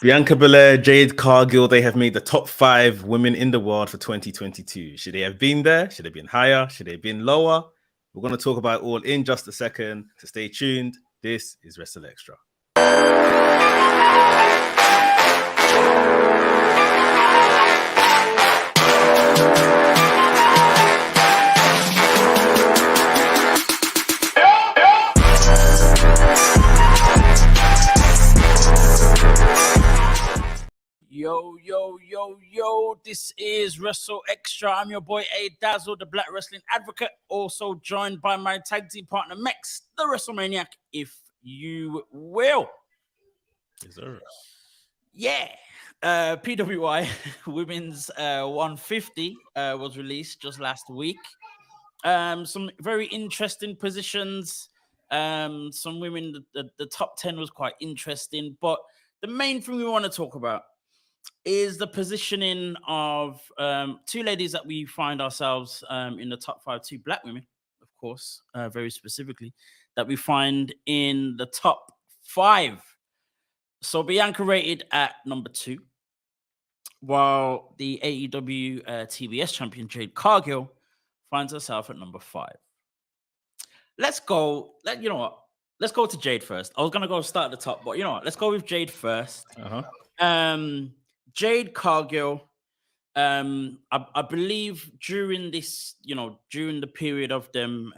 Bianca Belair, Jade, Cargill, they have made the top 5 women in the world for 2022. Should they have been there? Should they have been higher? Should they have been lower? We're going to talk about it all in just a second. So stay tuned. This is WrstlXtra. Yo, this is WrstlXtra. I'm your boy A Dazzle, the Black Wrestling Advocate, also joined by my tag team partner Mex, the WrestleManiac, if you will. Yes, sir. Yeah. PWI Women's 150 was released just last week. Some very interesting positions. Some women, the top 10 was quite interesting, but the main thing we want to talk about is the positioning of two ladies that we find ourselves in the top 5, 2 black women, of course, very specifically, that we find in the top 5. So Bianca rated at number 2, while the AEW TBS champion Jade Cargill finds herself at number 5. Let's go. You know what? Let's go to Jade first. I was gonna go start at the top, but you know what? Let's go with Jade first. Jade Cargill, I believe during this, during the period of them,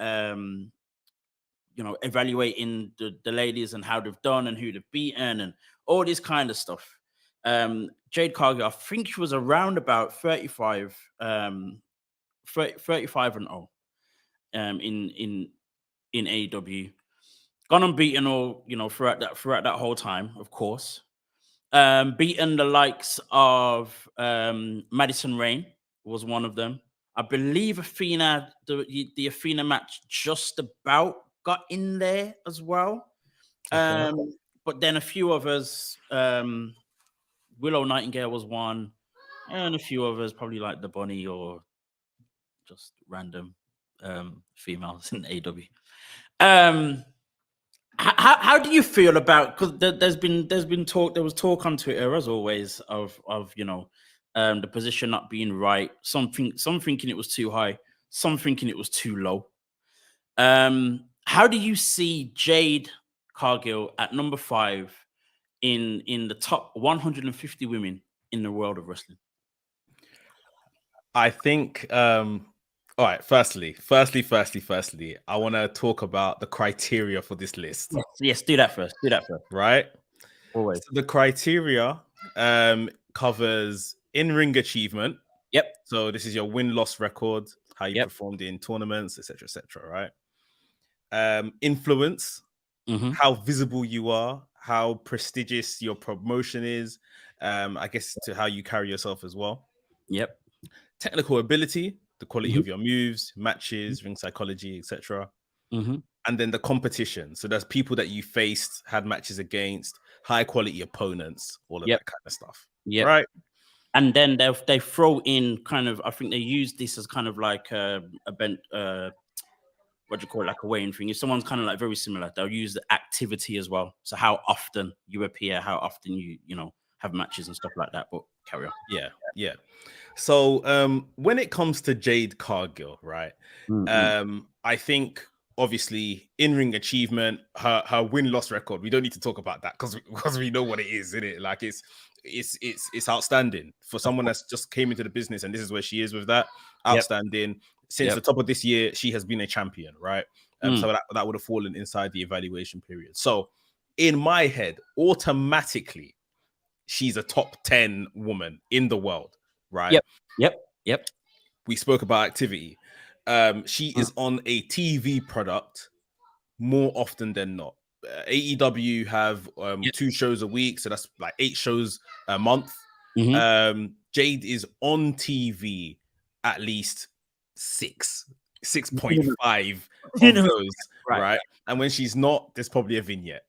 evaluating the ladies and how they've done and who they've beaten and all this kind of stuff. Jade Cargill, I think she was around about 35 and 0 in AEW. Gone unbeaten all, throughout that whole time, of course. Beaten the likes of Madison Rain was one of them. I believe Athena, the Athena match just about got in there as well. Okay. But then a few others, Willow Nightingale was one, and a few others, probably like the Bunny or just random females in AEW. How do you feel about, because there was talk on Twitter as always of the position not being right, some thinking it was too high, some thinking it was too low. How do you see Jade Cargill at number 5 in the top 150 women in the world of wrestling? I think all right, firstly, I want to talk about the criteria for this list. Yes, do that first. Right? Always. So the criteria covers in-ring achievement. Yep. So this is your win-loss record, how you performed in tournaments, etc., right? Influence, how visible you are, how prestigious your promotion is, I guess to how you carry yourself as well. Yep. Technical ability, the quality of your moves, matches, ring psychology, etc. And then the competition. So there's people that you faced, had matches against, high quality opponents, all of that kind of stuff. Yeah. Right. And then they throw in kind of, I think they use this as kind of like a bent, what do you call it, like a weighing thing. If someone's kind of like very similar, they'll use the activity as well. So how often you appear, how often you have matches and stuff like that. But carry on. Yeah. So when it comes to Jade Cargill, right? I think obviously in-ring achievement, her win-loss record, we don't need to talk about that because we know what it is, isn't it? Like it's outstanding for someone that's just came into the business, and this is where she is with that. Outstanding. Since the top of this year, she has been a champion, right? So that would have fallen inside the evaluation period. So in my head, automatically, she's a top 10 woman in the world, right? Yep. We spoke about activity. She is on a TV product more often than not. AEW have 2 shows a week, so that's like 8 shows a month. Jade is on TV at least 6.5 of those, right? And when she's not, there's probably a vignette.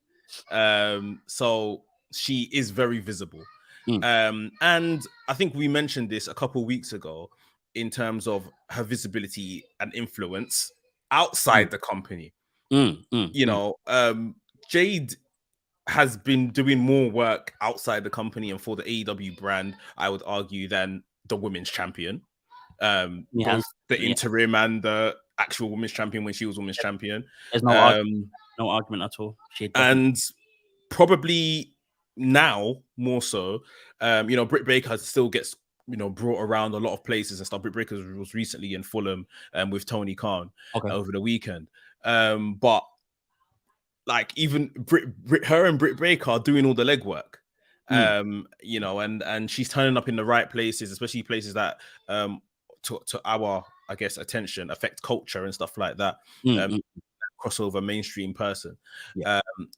So she is very visible. And I think we mentioned this a couple of weeks ago in terms of her visibility and influence outside the company. Jade has been doing more work outside the company and for the AEW brand, I would argue, than the women's champion. Both the interim and the actual women's champion when she was women's champion. There's no argument at all. And probably now more so, Britt Baker still gets brought around a lot of places and stuff. Britt Baker was recently in Fulham with Tony Khan over the weekend. But like even her and Britt Baker are doing all the legwork. And she's turning up in the right places, especially places that to our, I guess, attention affect culture and stuff like that. Crossover mainstream person.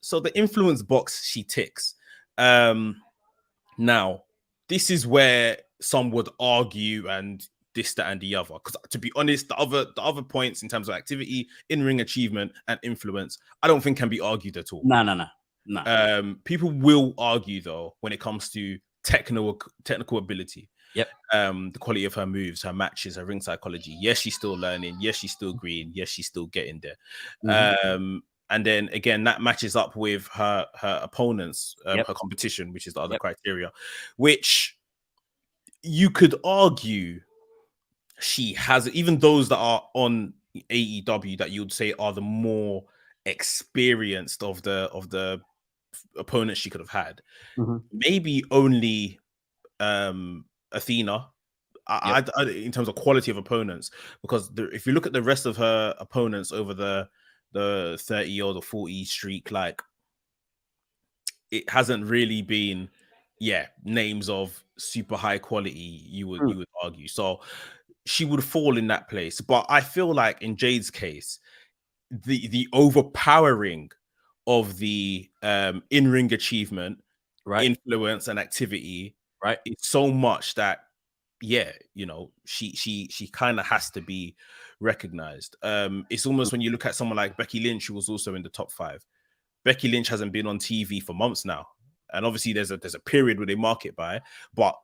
So the influence box she ticks. Now, this is where some would argue and this, that, and the other. Because to be honest, the other points in terms of activity, in-ring achievement, and influence, I don't think can be argued at all. No. People will argue though when it comes to technical ability. The quality of her moves, her matches, her ring psychology. Yes, she's still learning. Yes, she's still green. Yes, she's still getting there. And then again, that matches up with her opponents, her competition, which is the other criteria, which you could argue she has, even those that are on AEW that you'd say are the more experienced of the opponents she could have had. Maybe only Athena, I, in terms of quality of opponents, because if you look at the rest of her opponents over the 30 or the 40 streak, like it hasn't really been names of super high quality, you would argue. So she would fall in that place. But I feel like in Jade's case, the overpowering of the in-ring achievement, influence, and activity, it's so much that she kind of has to be recognized. It's almost when you look at someone like Becky Lynch, who was also in the top 5. Becky Lynch hasn't been on TV for months now, and obviously there's a period where they mark it by, but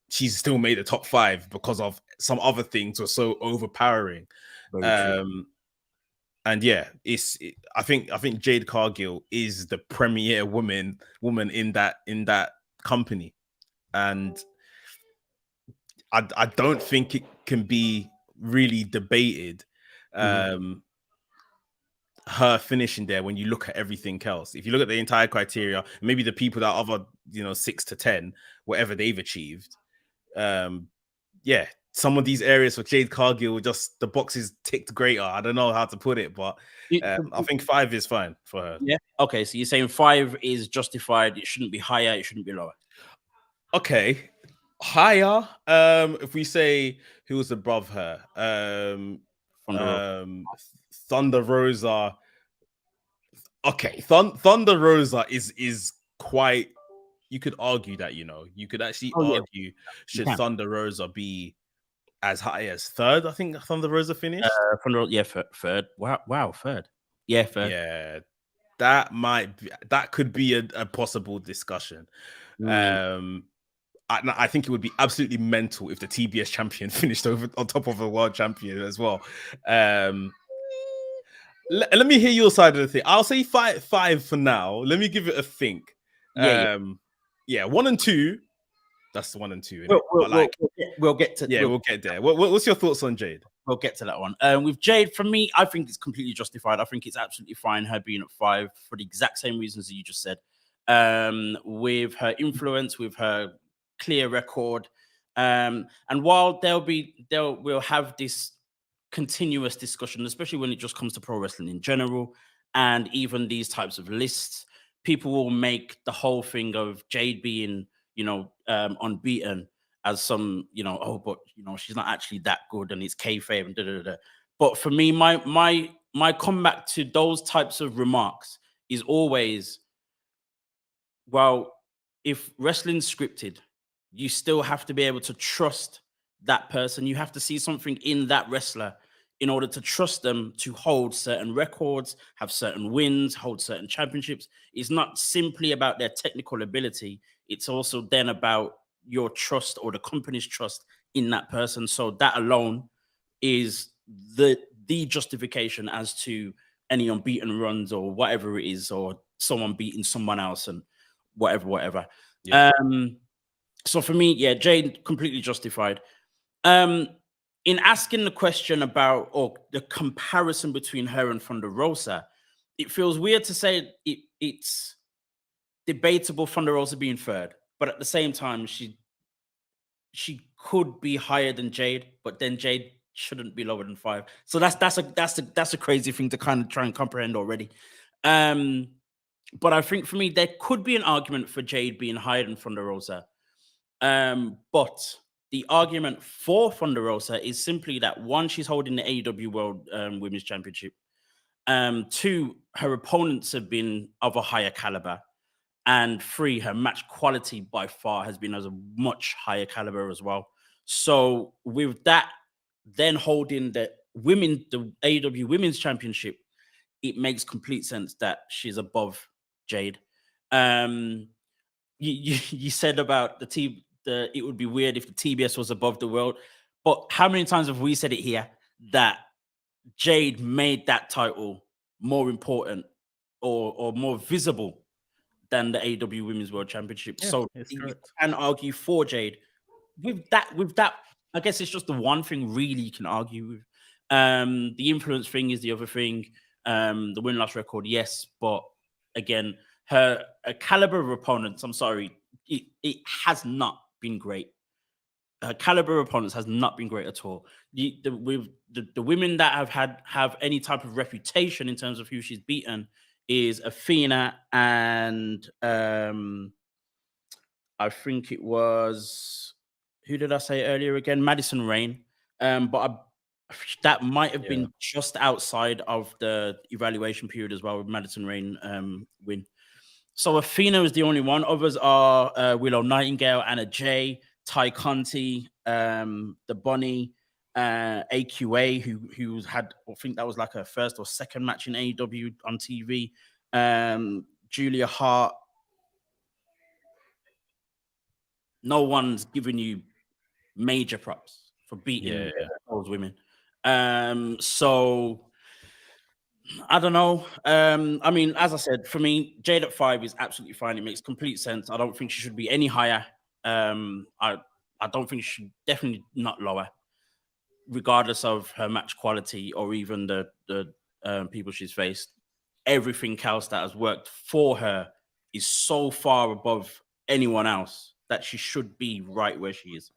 she's still made the top 5 because of some other things were so overpowering. And I think Jade Cargill is the premier woman in that company, and I don't think it can be really debated. Her finishing there when you look at everything else. If you look at the entire criteria, maybe the people that are other 6 to 10, whatever they've achieved, some of these areas for Jade Cargill, just the boxes ticked greater. I don't know how to put it, but I think 5 is fine for her. Yeah. Okay. So you're saying 5 is justified. It shouldn't be higher. It shouldn't be lower. Okay. Higher. If we say who was above her, Thunder Rosa. Okay, Thunder Rosa is quite. You could argue that you could actually argue should Thunder Rosa be as high as 3rd? I think Thunder Rosa finished. Third. Wow, 3rd. Yeah, 3rd. Yeah, that could be a possible discussion. I think it would be absolutely mental if the TBS champion finished on top of a world champion as well. Let me hear your side of the thing. I'll say 5 for now. Let me give it a think. 1 and 2. That's 1 and 2. We'll get to. Yeah, we'll get there. What's your thoughts on Jade? We'll get to that one. With Jade, for me, I think it's completely justified. I think it's absolutely fine her being at 5 for the exact same reasons that you just said. With her influence, with her clear record, and while we'll have this continuous discussion, especially when it just comes to pro wrestling in general, and even these types of lists, people will make the whole thing of Jade being, unbeaten as some, but she's not actually that good and it's kayfabe and da-da-da-da. But for me, my comeback to those types of remarks is always, well, if wrestling's scripted, you still have to be able to trust that person. You have to see something in that wrestler in order to trust them to hold certain records, have certain wins, hold certain championships. It's not simply about their technical ability. It's also then about your trust or the company's trust in that person. So that alone is the justification as to any unbeaten runs or whatever it is, or someone beating someone else and whatever. Yeah. So for me, yeah, Jade completely justified. In asking the question about or the comparison between her and Thunder Rosa, it feels weird to say it's debatable Thunder Rosa being third, but at the same time, she could be higher than Jade, but then Jade shouldn't be lower than 5. So that's a crazy thing to kind of try and comprehend already. But I think for me, there could be an argument for Jade being higher than Thunder Rosa. But the argument for Thunder Rosa is simply that 1, she's holding the AEW World Women's Championship. 2, her opponents have been of a higher caliber. And 3, her match quality by far has been as a much higher caliber as well. So with that, then holding the AEW Women's Championship, it makes complete sense that she's above Jade. You said about it would be weird if the TBS was above the world, but how many times have we said it here that Jade made that title more important or more visible than the AEW Women's World Championship? Yeah, so you can argue for Jade. With that, I guess it's just the one thing really you can argue with. The influence thing is the other thing. The win-loss record, yes, but again, her caliber of opponents, I'm sorry, it has not been great. Her caliber of opponents has not been great at all. With the women that have any type of reputation in terms of who she's beaten is Athena and I think it was, who did I say earlier again? Madison Rain. But that might have been just outside of the evaluation period as well with Madison Rain win. So Athena is the only one. Others are Willow Nightingale, Anna Jay, Ty Conti, the Bunny, AQA, who's had, I think that was like her first or second match in AEW on TV. Julia Hart. No one's giving you major props for beating those women. So I don't know. I mean, as I said, for me, Jade at 5 is absolutely fine. It makes complete sense. I don't think she should be any higher. I don't think she should, definitely not lower, regardless of her match quality or even the people she's faced. Everything else that has worked for her is so far above anyone else that she should be right where she is.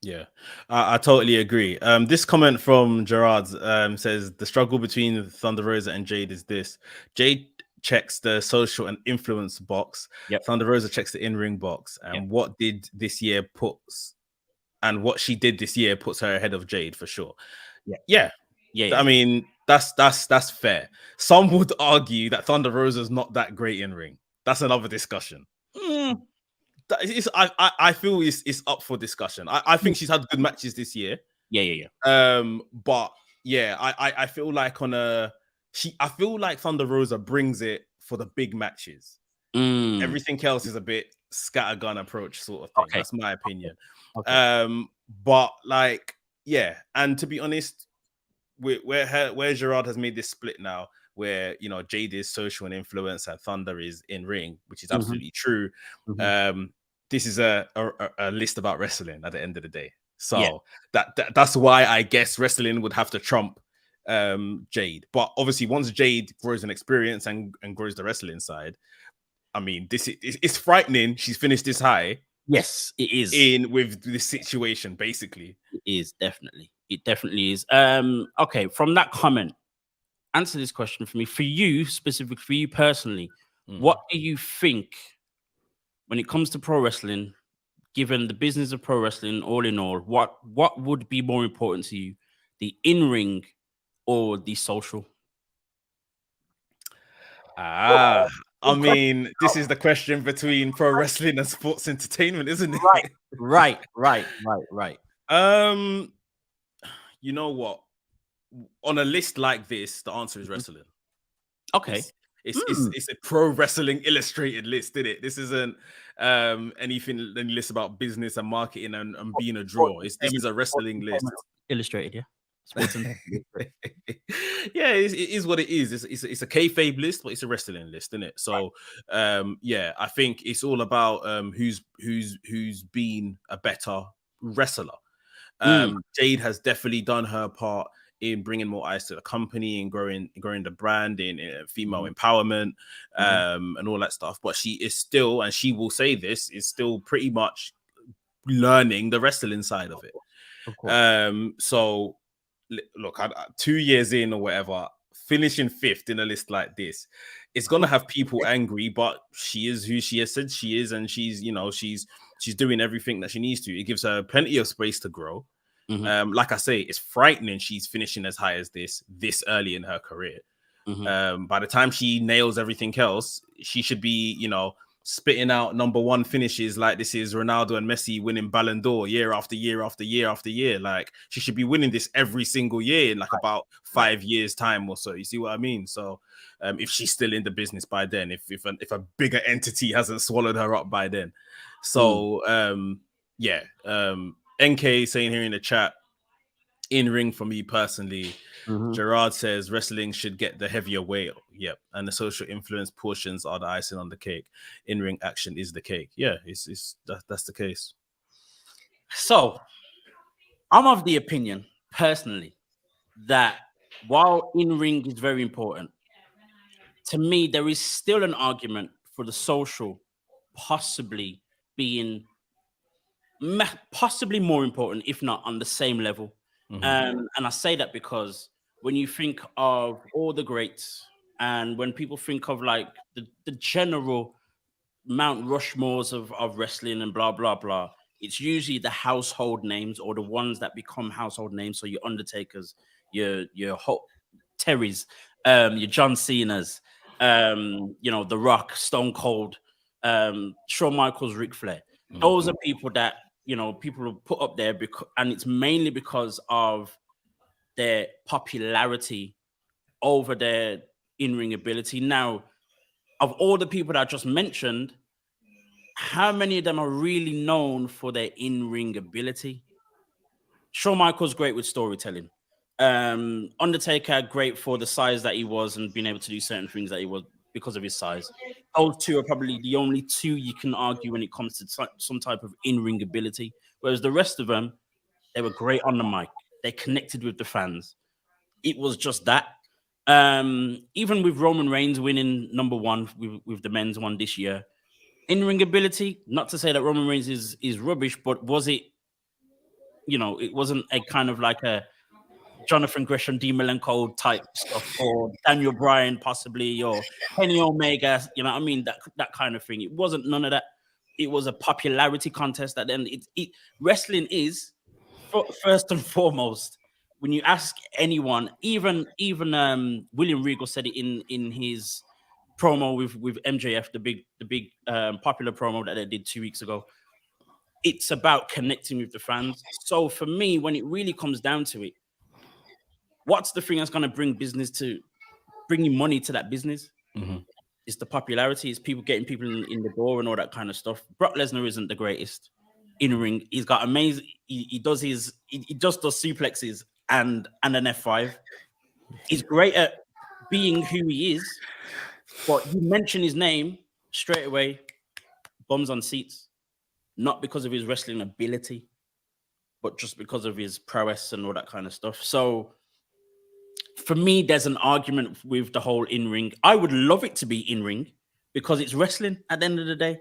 Yeah, I totally agree. This comment from Gerard says the struggle between Thunder Rosa and Jade is this: Jade checks the social and influence box. Thunder Rosa checks the in-ring box. And what she did this year puts her ahead of Jade for sure. Yeah. I mean, that's fair. Some would argue that Thunder Rosa is not that great in ring. That's another discussion. I feel it's up for discussion. I think she's had good matches this year. But yeah, I feel like I feel like Thunder Rosa brings it for the big matches. Everything else is a bit scattergun approach sort of thing. That's my opinion. But like, yeah, and to be honest, where Gerard has made this split now, where Jade is social and influence and Thunder is in ring, which is absolutely true. This is a list about wrestling at the end of the day. So that's why I guess wrestling would have to trump Jade. But obviously, once Jade grows an experience and grows the wrestling side, I mean, it's frightening. She's finished this high. Yes, it is. With this situation, basically. It is, definitely. It definitely is. Okay, from that comment, answer this question for me. For you, specifically, for you personally, what do you think when it comes to pro wrestling, given the business of pro wrestling, all in all, what would be more important to you, the in-ring or the social? I mean, this is the question between pro wrestling and sports entertainment, isn't it? Right. You know what? On a list like this, the answer is wrestling. Okay. It's a pro wrestling illustrated list, isn't it? This isn't any list about business and marketing and being a draw. This is a wrestling list. Illustrated, yeah. Yeah, it is what it is. It's a kayfabe list, but it's a wrestling list, isn't it? So, yeah, I think it's all about who's been a better wrestler. Jade has definitely done her part in bringing more eyes to the company and growing the brand in female empowerment and all that stuff. But she is still, and she will say this, is still pretty much learning the wrestling side of it. So look, 2 years in or whatever, finishing 5th in a list like this, it's gonna have people angry, but she is who she has said she is, and she's, you know, she's doing everything that she needs to. It gives her plenty of space to grow. Like I say, it's frightening she's finishing as high as this early in her career. By the time she nails everything else, she should be, you know, spitting out #1 finishes like this is Ronaldo and Messi winning Ballon d'Or year after year after year after year. Like, she should be winning this every single year in like about 5 years time or so. You see what I mean? So if she's still in the business by then, if a bigger entity hasn't swallowed her up by then. So yeah, NK saying here in the chat, in ring for me personally. Gerard says wrestling should get the heavier weight. Yep. And the social influence portions are the icing on the cake. In-ring action is the cake. Yeah, that's the case. So I'm of the opinion, personally, that while in-ring is very important, to me, there is still an argument for the social possibly being possibly more important, if not on the same level. And I say that because when you think of all the greats, and when people think of like the general Mount Rushmores of wrestling and blah, blah, blah, it's usually the household names or the ones that become household names. So your Undertakers, your Terrys, your John Cena's, you know, The Rock, Stone Cold, Shawn Michaels, Ric Flair. Those are people that, you know, people will put up there because, and it's mainly because of their popularity over their in-ring ability. Now, of all the people that I just mentioned, how many of them are really known for their in-ring ability? Shawn Michaels great with storytelling. Undertaker great for the size that he was and being able to do certain things that he was because of his size. Those two are probably the only two you can argue when it comes to some type of in-ring ability. Whereas the rest of them, they were great on the mic. They connected with the fans. It was just that. Even with Roman Reigns winning #1 with the men's one this year, in-ring ability, not to say that Roman Reigns is rubbish, but was it, you know, it wasn't a kind of like a Jonathan Gresham, Dean Malenko type stuff, or Daniel Bryan possibly, or Kenny Omega, you know what I mean? That kind of thing. It wasn't none of that. It was a popularity contest at the end. Wrestling is, first and foremost, when you ask anyone, even William Regal said it in his promo with MJF, the big popular promo that they did 2 weeks ago. It's about connecting with the fans. So for me, when it really comes down to it, what's the thing that's going to bring you money to that business? It's the popularity. It's people getting people in the door and all that kind of stuff. Brock Lesnar isn't the greatest in ring. He's got amazing. He just does suplexes and an F5. He's great at being who he is, but you mention his name straight away, bums on seats, not because of his wrestling ability, but just because of his prowess and all that kind of stuff. So for me, there's an argument with the whole in-ring. I would love it to be in-ring because it's wrestling at the end of the day.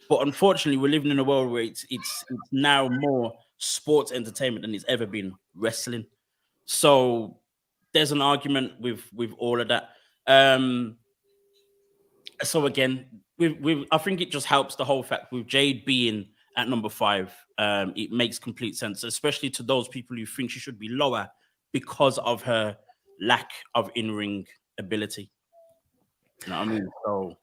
But unfortunately, we're living in a world where it's now more sports entertainment than it's ever been wrestling. So there's an argument with all of that. So again, I think it just helps the whole fact with Jade being at #5. It makes complete sense, especially to those people who think she should be lower because of her lack of in-ring ability. You know what I mean? So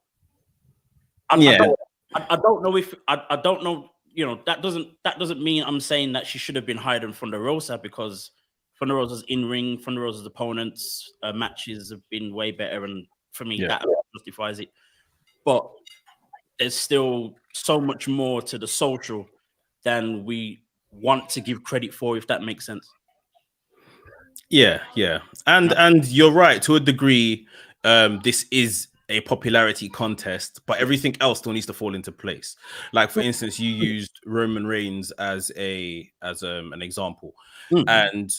I don't know if I don't know. You know, that doesn't mean I'm saying that she should have been higher than Thunder Rosa, because Thunder Rosa's in-ring, Thunder Rosa's opponents matches have been way better, and for me that justifies it. But there's still so much more to the social than we want to give credit for, if that makes sense. Yeah, yeah, and you're right to a degree. This is a popularity contest, but everything else still needs to fall into place. Like for instance, you used Roman Reigns as an example, and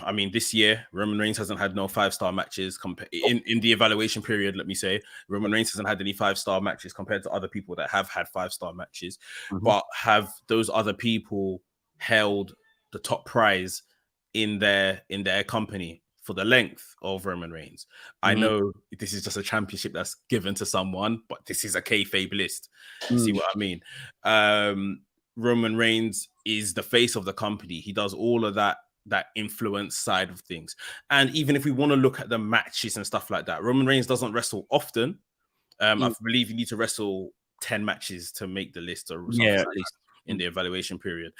I mean, this year Roman Reigns hasn't had no 5-star matches in the evaluation period. Let me say, Roman Reigns hasn't had any 5-star matches compared to other people that have had 5-star matches. But have those other people held the top prize in their company for the length of Roman Reigns? I know this is just a championship that's given to someone, but this is a kayfabe list. You see what I mean? Roman Reigns is the face of the company. He does all of that influence side of things. And even if we want to look at the matches and stuff like that, Roman Reigns doesn't wrestle often. I believe you need to wrestle 10 matches to make the list or something like that in the evaluation period.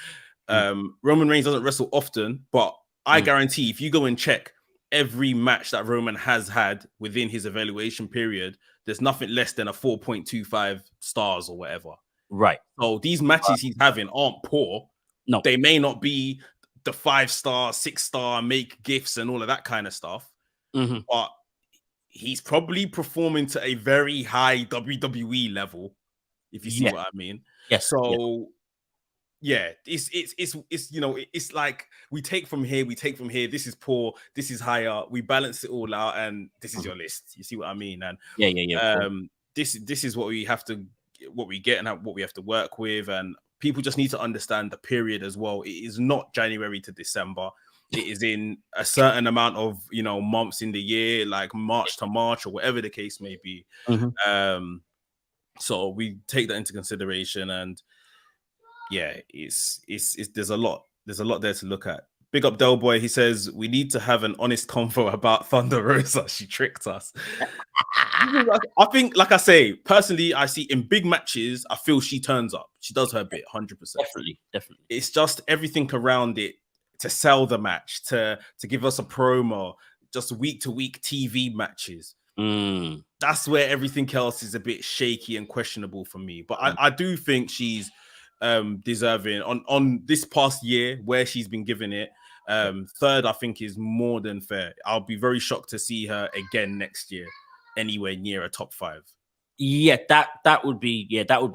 Roman Reigns doesn't wrestle often, but I guarantee if you go and check every match that Roman has had within his evaluation period, there's nothing less than a 4.25 stars or whatever. Right. So these matches he's having aren't poor. No, they may not be the 5-star, 6-star, make gifts and all of that kind of stuff. But he's probably performing to a very high WWE level, if you see what I mean. Yes. So yeah, it's you know, it's like we take from here, this is poor, this is higher, we balance it all out, and this is your list. You see what I mean? And this is what we have to what we get and what we have to work with. And people just need to understand the period as well. It is not January to December. It is in a certain amount of, you know, months in the year, like March to March or whatever the case may be. So we take that into consideration, and yeah, it's there's a lot there to look at. Big up Del Boy. He says we need to have an honest convo about Thunder Rosa. She tricked us. I think, like I say, personally, I see in big matches, I feel she turns up. She does her bit, 100%. Definitely. It's just everything around it to sell the match, to give us a promo, just week to week TV matches. That's where everything else is a bit shaky and questionable for me. But I do think she's deserving on this past year where she's been given it. Third, I think, is more than fair. I'll be very shocked to see her again next year anywhere near a top 5. Yeah, that would be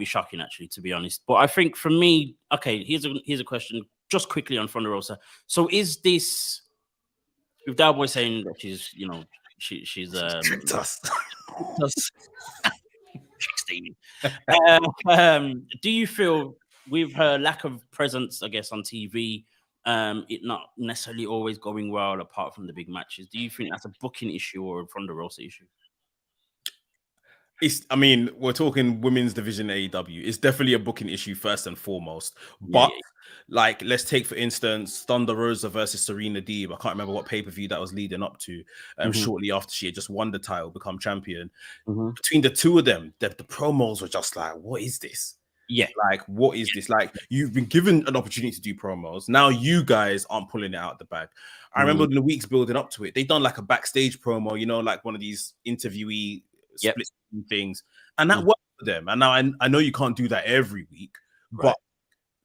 shocking, actually, to be honest. But I think for me, okay, here's a question just quickly on Thunder Rosa. So is this, with Del Boy saying that she's, you know, she's tricked us. 16. Do you feel with her lack of presence, I guess, on TV, it not necessarily always going well apart from the big matches, do you think that's a booking issue or a Thunder Rosa issue? I mean, we're talking women's division AEW. It's definitely a booking issue first and foremost. But like, let's take, for instance, Thunder Rosa versus Serena Deeb. I can't remember what pay-per-view that was leading up to. Shortly after she had just won the title, become champion. Between the two of them, the promos were just like, what is this? Yeah. Like, what is this? Like, you've been given an opportunity to do promos. Now you guys aren't pulling it out of the bag. I remember in the weeks building up to it, they done like a backstage promo, you know, like one of these interviewee split things, and that worked for them. And now I know you can't do that every week, but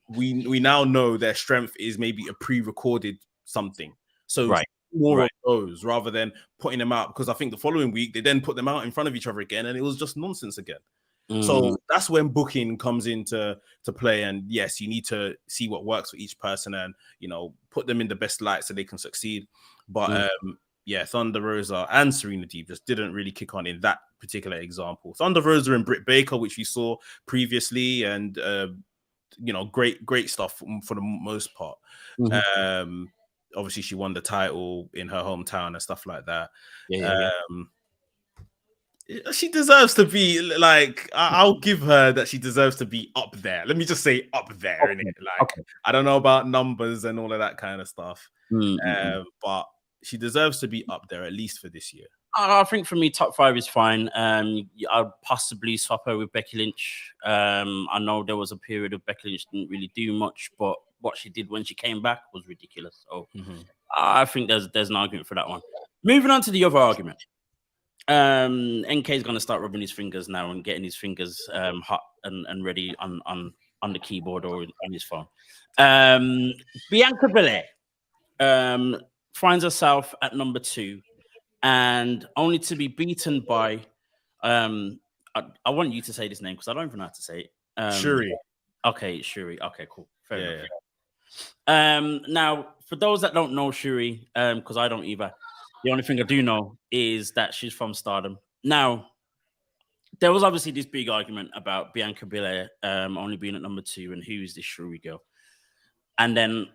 we now know their strength is maybe a pre-recorded something. So more of those rather than putting them out, because I think the following week they then put them out in front of each other again, and it was just nonsense again. So that's when booking comes into play. And yes, you need to see what works for each person, and, you know, put them in the best light so they can succeed. But yeah, Thunder Rosa and Serena Deeb just didn't really kick on in that particular example. Thunder Rosa and Britt Baker, which we saw previously, and you know, great stuff for the most part. Obviously, she won the title in her hometown and stuff like that. She deserves to be, like, I'll give her that. She deserves to be up there. Let me just say up there, innit? Like, I don't know about numbers and all of that kind of stuff, but she deserves to be up there at least for this year. I think for me, top 5 is fine. I'd possibly swap her with Becky Lynch. I know there was a period of Becky Lynch didn't really do much, but what she did when she came back was ridiculous. So I think there's an argument for that one. Moving on to the other argument. NK is going to start rubbing his fingers now and getting his fingers hot and ready on the keyboard or on his phone. Bianca Belair. finds herself at number 2, and only to be beaten by I want you to say this name because I don't even know how to say it. Shuri. Okay, Shuri. Okay, cool. Fair enough. Yeah. Now, for those that don't know Shuri, because I don't either, the only thing I do know is that she's from Stardom. Now, there was obviously this big argument about Bianca Belair only being at number 2 and who is this Shuri girl. And then,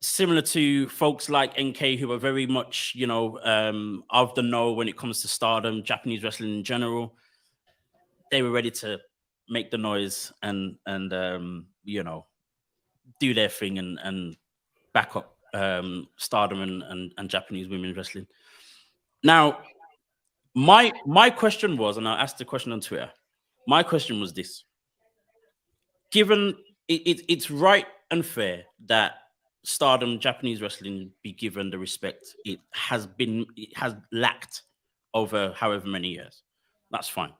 similar to folks like NK who are very much, of the know when it comes to Stardom, Japanese wrestling in general, they were ready to make the noise and do their thing and back up Stardom and Japanese women's wrestling. Now, my question was, and I asked the question on Twitter, my question was this. Given it's right and fair that Stardom Japanese wrestling be given the respect it has lacked over however many years. That's fine.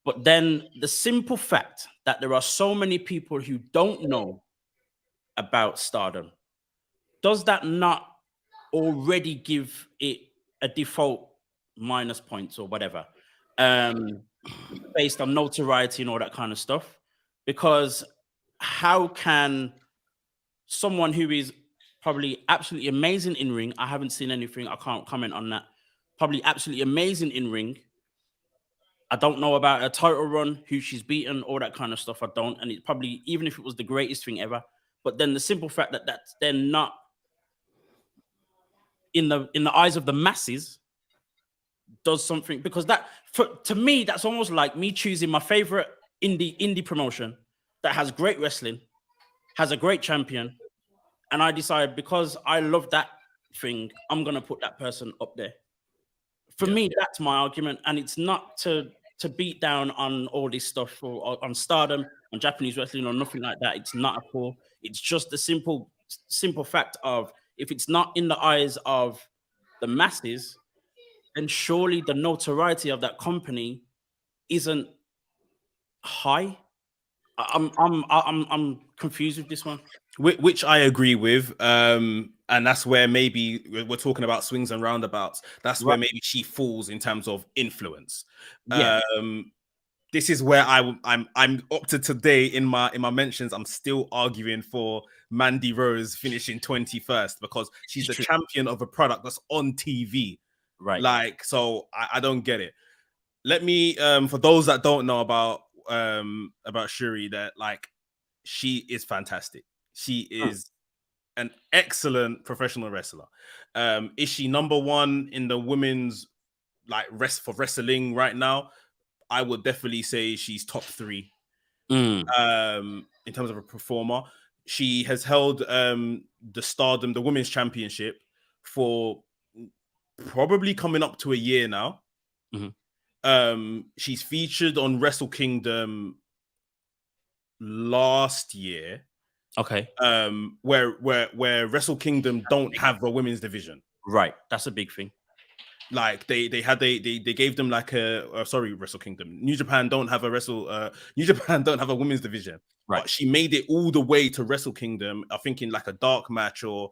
But then the simple fact that there are so many people who don't know about Stardom, does that not already give it a default minus points or whatever, based on notoriety and all that kind of stuff? Because how can someone who is probably absolutely amazing in ring, I haven't seen anything, I can't comment on that, probably absolutely amazing in ring, I don't know about a title run, who she's beaten, all that kind of stuff, I don't, and it probably, even if it was the greatest thing ever, but then the simple fact that they're not in the eyes of the masses does something, because that, to me, that's almost like me choosing my favorite indie promotion that has great wrestling, has a great champion, and I decide because I love that thing, I'm gonna put that person up there. For me, that's my argument, and it's not to beat down on all this stuff or on Stardom, on Japanese wrestling or nothing like that. It's not at all. It's just the simple fact of, if it's not in the eyes of the masses, then surely the notoriety of that company isn't high. I'm confused with this one. Which I agree with. And that's where maybe we're talking about swings and roundabouts. That's where maybe she falls in terms of influence. Yeah. This is where I'm up to today in my mentions. I'm still arguing for Mandy Rose finishing 21st because she's the champion of a product that's on TV. Right. Like, so I don't get it. Let me for those that don't know about Shuri, that like she is fantastic. She is an excellent professional wrestler. Is she number 1 in the women's like for wrestling right now? I would definitely say she's top 3 in terms of a performer. She has held the women's championship for probably coming up to a year now. She's featured on Wrestle Kingdom last year. Okay. Where Wrestle Kingdom don't have a women's division. Right. That's a big thing. Like they gave them like Wrestle Kingdom. New Japan don't have a women's division. Right. But she made it all the way to Wrestle Kingdom, I think in like a dark match or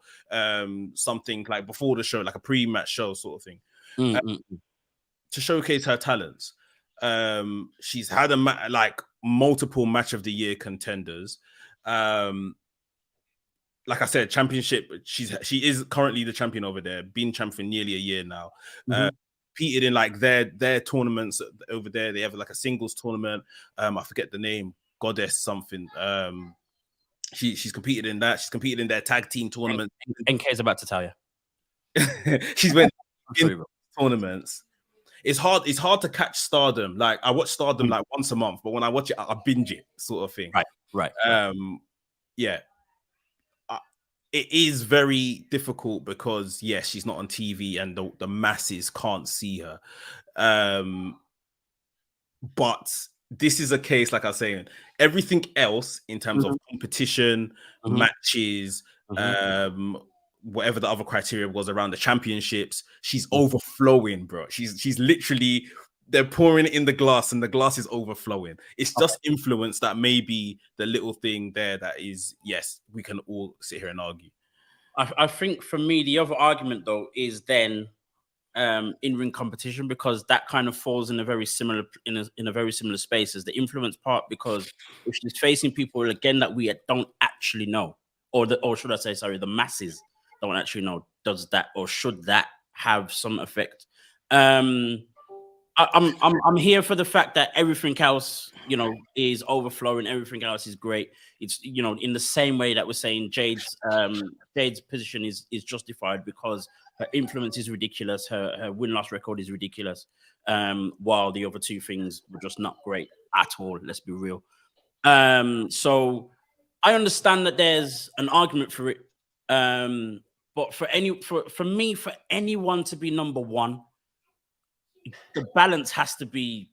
something like before the show, like a pre-match show sort of thing. To showcase her talents. She's had like multiple match of the year contenders. Like I said, championship. She is currently the champion over there. Been champion nearly a year now. Competed in like their tournaments over there. They have like a singles tournament. I forget the name. Goddess something. She's competed in that. She's competed in their tag team tournament. NK is about to tell you. She's went in tournaments. It's hard to catch Stardom. Like I watch Stardom like once a month, but when I watch it, I binge it, sort of thing. Right. Yeah. It is very difficult because yes, she's not on TV and the masses can't see her. But this is a case, like I was saying, everything else in terms of competition, matches, whatever the other criteria was around the championships, she's overflowing, bro. She's literally, they're pouring it in the glass and the glass is overflowing. It's just influence that may be the little thing there that is, yes, we can all sit here and argue. I think for me, the other argument though is then in-ring competition, because that kind of falls in a very similar space as the influence part, because if she's facing people again that we don't actually know, or should I say, sorry, the masses don't actually know, does that or should that have some effect? I'm here for the fact that everything else, is overflowing. Everything else is great. It's, in the same way that we're saying Jade's position is justified because her influence is ridiculous. Her win-loss record is ridiculous. While the other two things were just not great at all. Let's be real. So I understand that there's an argument for it. But for anyone to be number one, the balance has to be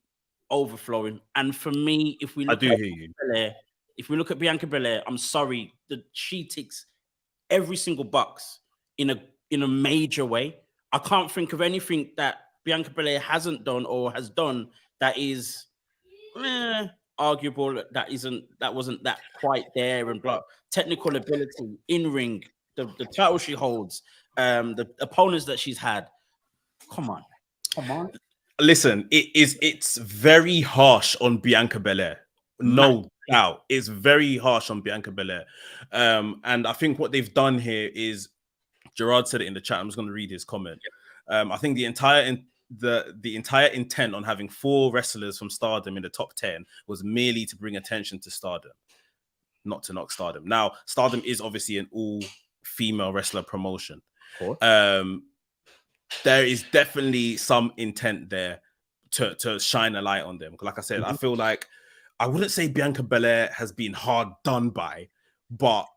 overflowing. And for me, if we look at Bianca Belair, I'm sorry that she ticks every single box in a major way. I can't think of anything that Bianca Belair hasn't done or has done that is arguable. That wasn't that quite there. And blah, technical ability, in ring, the title she holds, the opponents that she's had. Come on. Listen, it's very harsh on Bianca Belair. No doubt. It's very harsh on Bianca Belair. And I think what they've done here is, Gerard said it in the chat. I'm just going to read his comment. I think the entire intent on having 4 wrestlers from Stardom in the top 10 was merely to bring attention to Stardom, not to knock Stardom. Now, Stardom is obviously an all-female wrestler promotion. There is definitely some intent there to shine a light on them. Like I said, I feel like, I wouldn't say Bianca Belair has been hard done by, but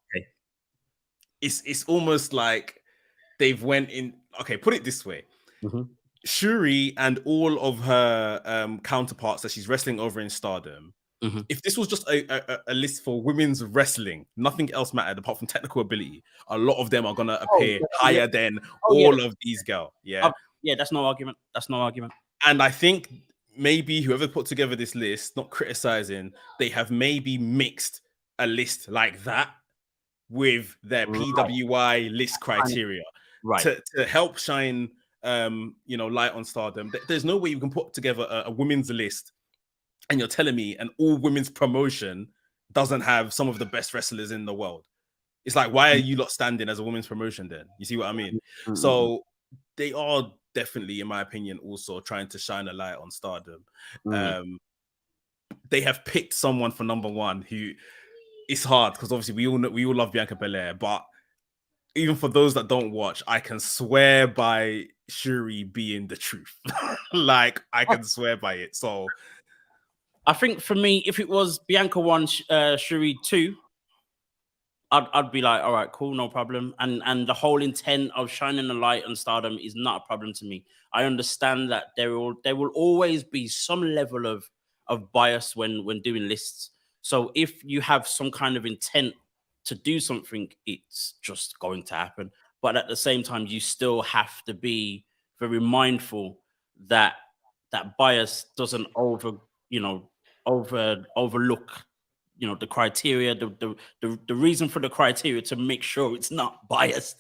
it's almost like they've went in. Okay, put it this way. Shuri and all of her counterparts that she's wrestling over in Stardom, if this was just a list for women's wrestling, nothing else mattered apart from technical ability, a lot of them are going to appear higher than all of these girls. Yeah, that's no argument. And I think maybe whoever put together this list, not criticizing, they have maybe mixed a list like that with their PWI list criteria to help shine light on Stardom. There's no way you can put together a women's list and you're telling me an all women's promotion doesn't have some of the best wrestlers in the world. It's like, why are you not standing as a women's promotion then? You see what I mean? So they are definitely, in my opinion, also trying to shine a light on Stardom. They have picked someone for number one who, it's hard because obviously we all love Bianca Belair, but even for those that don't watch, I can swear by Shuri being the truth. Like, I can swear by it. So I think for me, if it was Bianca 1, Shuri 2, I'd be like, all right, cool, no problem. And the whole intent of shining a light on Stardom is not a problem to me. I understand that there will always be some level of bias when doing lists. So if you have some kind of intent to do something, it's just going to happen. But at the same time, you still have to be very mindful that that bias doesn't overlook the criteria, the reason for the criteria, to make sure it's not biased.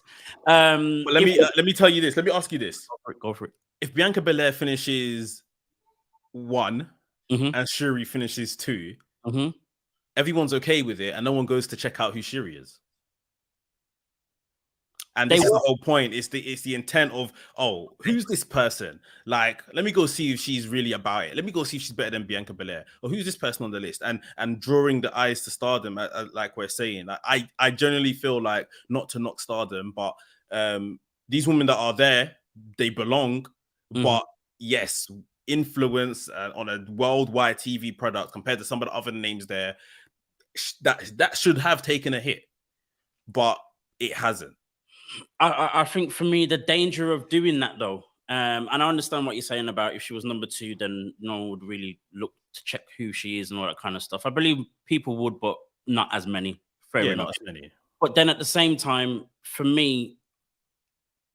Let me tell you this. Let me ask you this. Go for it. If Bianca Belair finishes 1 and Shuri finishes 2, everyone's okay with it, and no one goes to check out who Shuri is. And this is the whole point. It's the intent of, oh, who's this person? Like, let me go see if she's really about it. Let me go see if she's better than Bianca Belair. Or who's this person on the list? And drawing the eyes to Stardom, like we're saying. I generally feel like, not to knock Stardom, but these women that are there, they belong. But yes, influence on a worldwide TV product compared to some of the other names there, that should have taken a hit. But it hasn't. I think for me, the danger of doing that, though, and I understand what you're saying about if she was number 2, then no one would really look to check who she is and all that kind of stuff. I believe people would, but not as many. Fair enough. Not as many. But then at the same time, for me,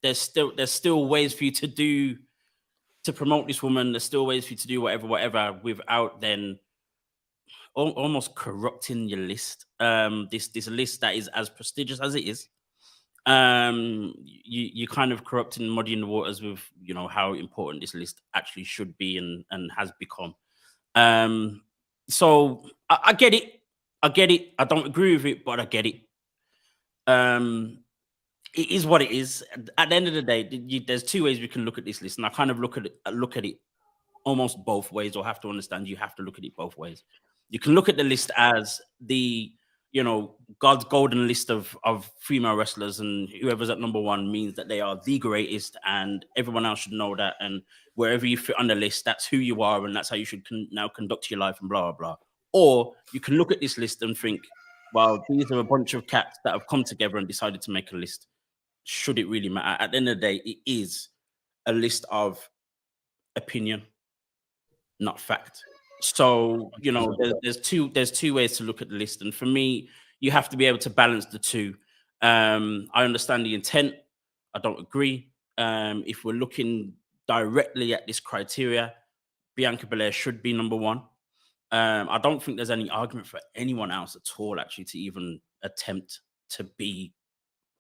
there's still ways for you to promote this woman. There's still ways for you to do whatever without then almost corrupting your list. This list that is as prestigious as it is. you kind of corrupting and muddying the waters with, you know, how important this list actually should be and has become. So I get it. I get it. I don't agree with it, but I get it. It is what it is. At the end of the day, there's two ways we can look at this list, and I kind of look at it almost both ways, or have to understand you have to look at it both ways. You can look at the list as the, you know, God's golden list of female wrestlers, and whoever's at number one means that they are the greatest, and everyone else should know that. And wherever you fit on the list, that's who you are, and that's how you should now conduct your life, and blah blah blah. Or you can look at this list and think, well, these are a bunch of cats that have come together and decided to make a list. Should it really matter? At the end of the day, it is a list of opinion, not fact. So, you know, there's two ways to look at the list, and for me, you have to be able to balance the two. I understand the intent. I don't agree. If we're looking directly at this criteria, Bianca Belair should be number one. I don't think there's any argument for anyone else at all, actually, to even attempt to be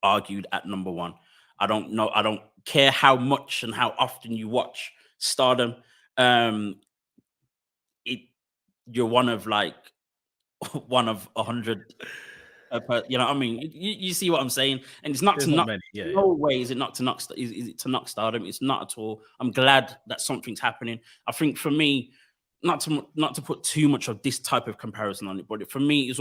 argued at number one. I don't know. I don't care how much and how often you watch Stardom. You're one of 100. You know what I mean? You see what I'm saying? And it's not There's to not knock. many. No way is it not to knock. Is it to knock Stardom? It's not at all. I'm glad that something's happening. I think for me, not to put too much of this type of comparison on it, but for me, it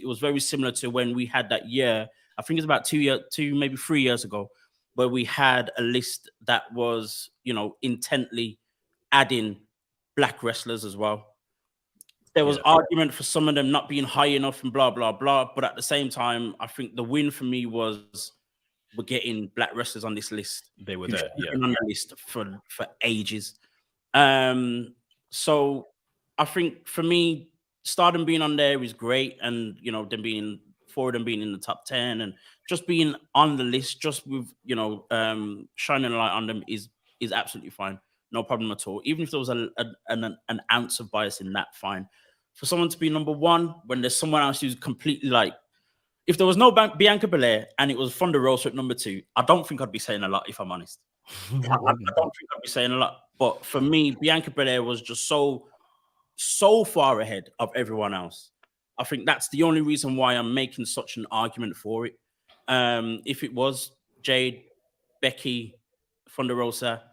was very similar to when we had that year. I think it's about 2 maybe 3 years ago, where we had a list that was, you know, intently adding black wrestlers as well. There was argument for some of them not being high enough and blah, blah, blah. But at the same time, I think the win for me was we're getting black wrestlers on this list. They were there, on the list for ages. So I think for me, Stardom being on there is great. And, you know, them being 4 of them being in the top 10 and just being on the list, just with, you know, shining a light on them is absolutely fine. No problem at all. Even if there was an ounce of bias in that, fine. For someone to be number one when there's someone else who's completely like, if there was no Bianca Belair and it was Thunder Rosa at number 2, I don't think I'd be saying a lot, if I'm honest. I don't think I'd be saying a lot. But for me, Bianca Belair was just so far ahead of everyone else. I think that's the only reason why I'm making such an argument for it. If it was Jade, Becky, Thunder Rosa,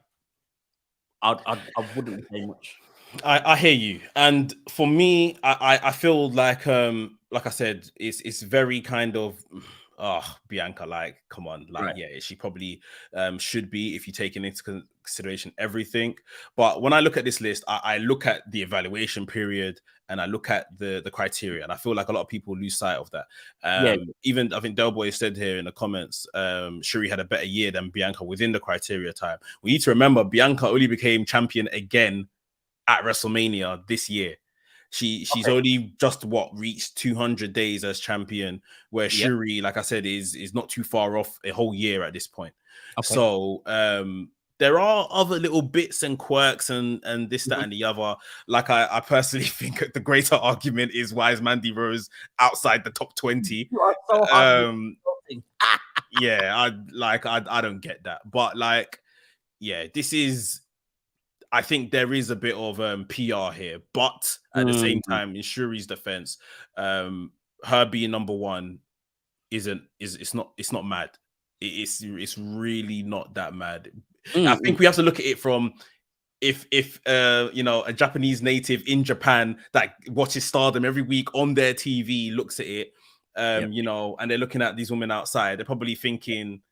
I wouldn't say much. I hear you, and for me, I feel like I said, it's very kind of Bianca, like, come on, like, right. Yeah, she probably should be, if you take into consideration everything. But when I look at this list, I look at the evaluation period and I look at the criteria, and I feel like a lot of people lose sight of that. Even I think Delboy said here in the comments, Shuri had a better year than Bianca within the criteria time. We need to remember Bianca only became champion again at WrestleMania this year. She's only just reached 200 days as champion, where Shuri, like I said, is not too far off a whole year at this point. So there are other little bits and quirks and this, that, and the other. Like I personally think the greater argument is why is Mandy Rose outside the top 20? Yeah, I don't get that. But like, yeah, this is, I think there is a bit of PR here, but at the same time, in Shuri's defense, her being number one it's not mad. It's really not that mad. I think we have to look at it from if you know, a Japanese native in Japan that watches Stardom every week on their TV looks at it, you know, and they're looking at these women outside, they're probably thinking,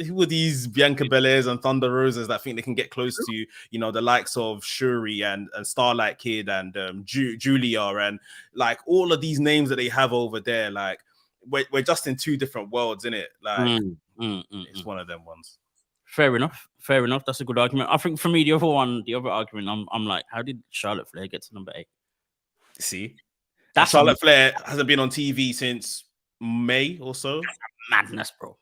who are these Bianca Belairs and Thunder Rosas that think they can get close to, you know, the likes of Shuri and Starlight Kid and Julia and like all of these names that they have over there? Like we're just in two different worlds, innit? Like it's one of them ones. Fair enough. That's a good argument. I think for me, the other argument, I'm like, how did Charlotte Flair get to number 8? See, that's Charlotte Flair hasn't been on TV since May or so. That's madness, bro.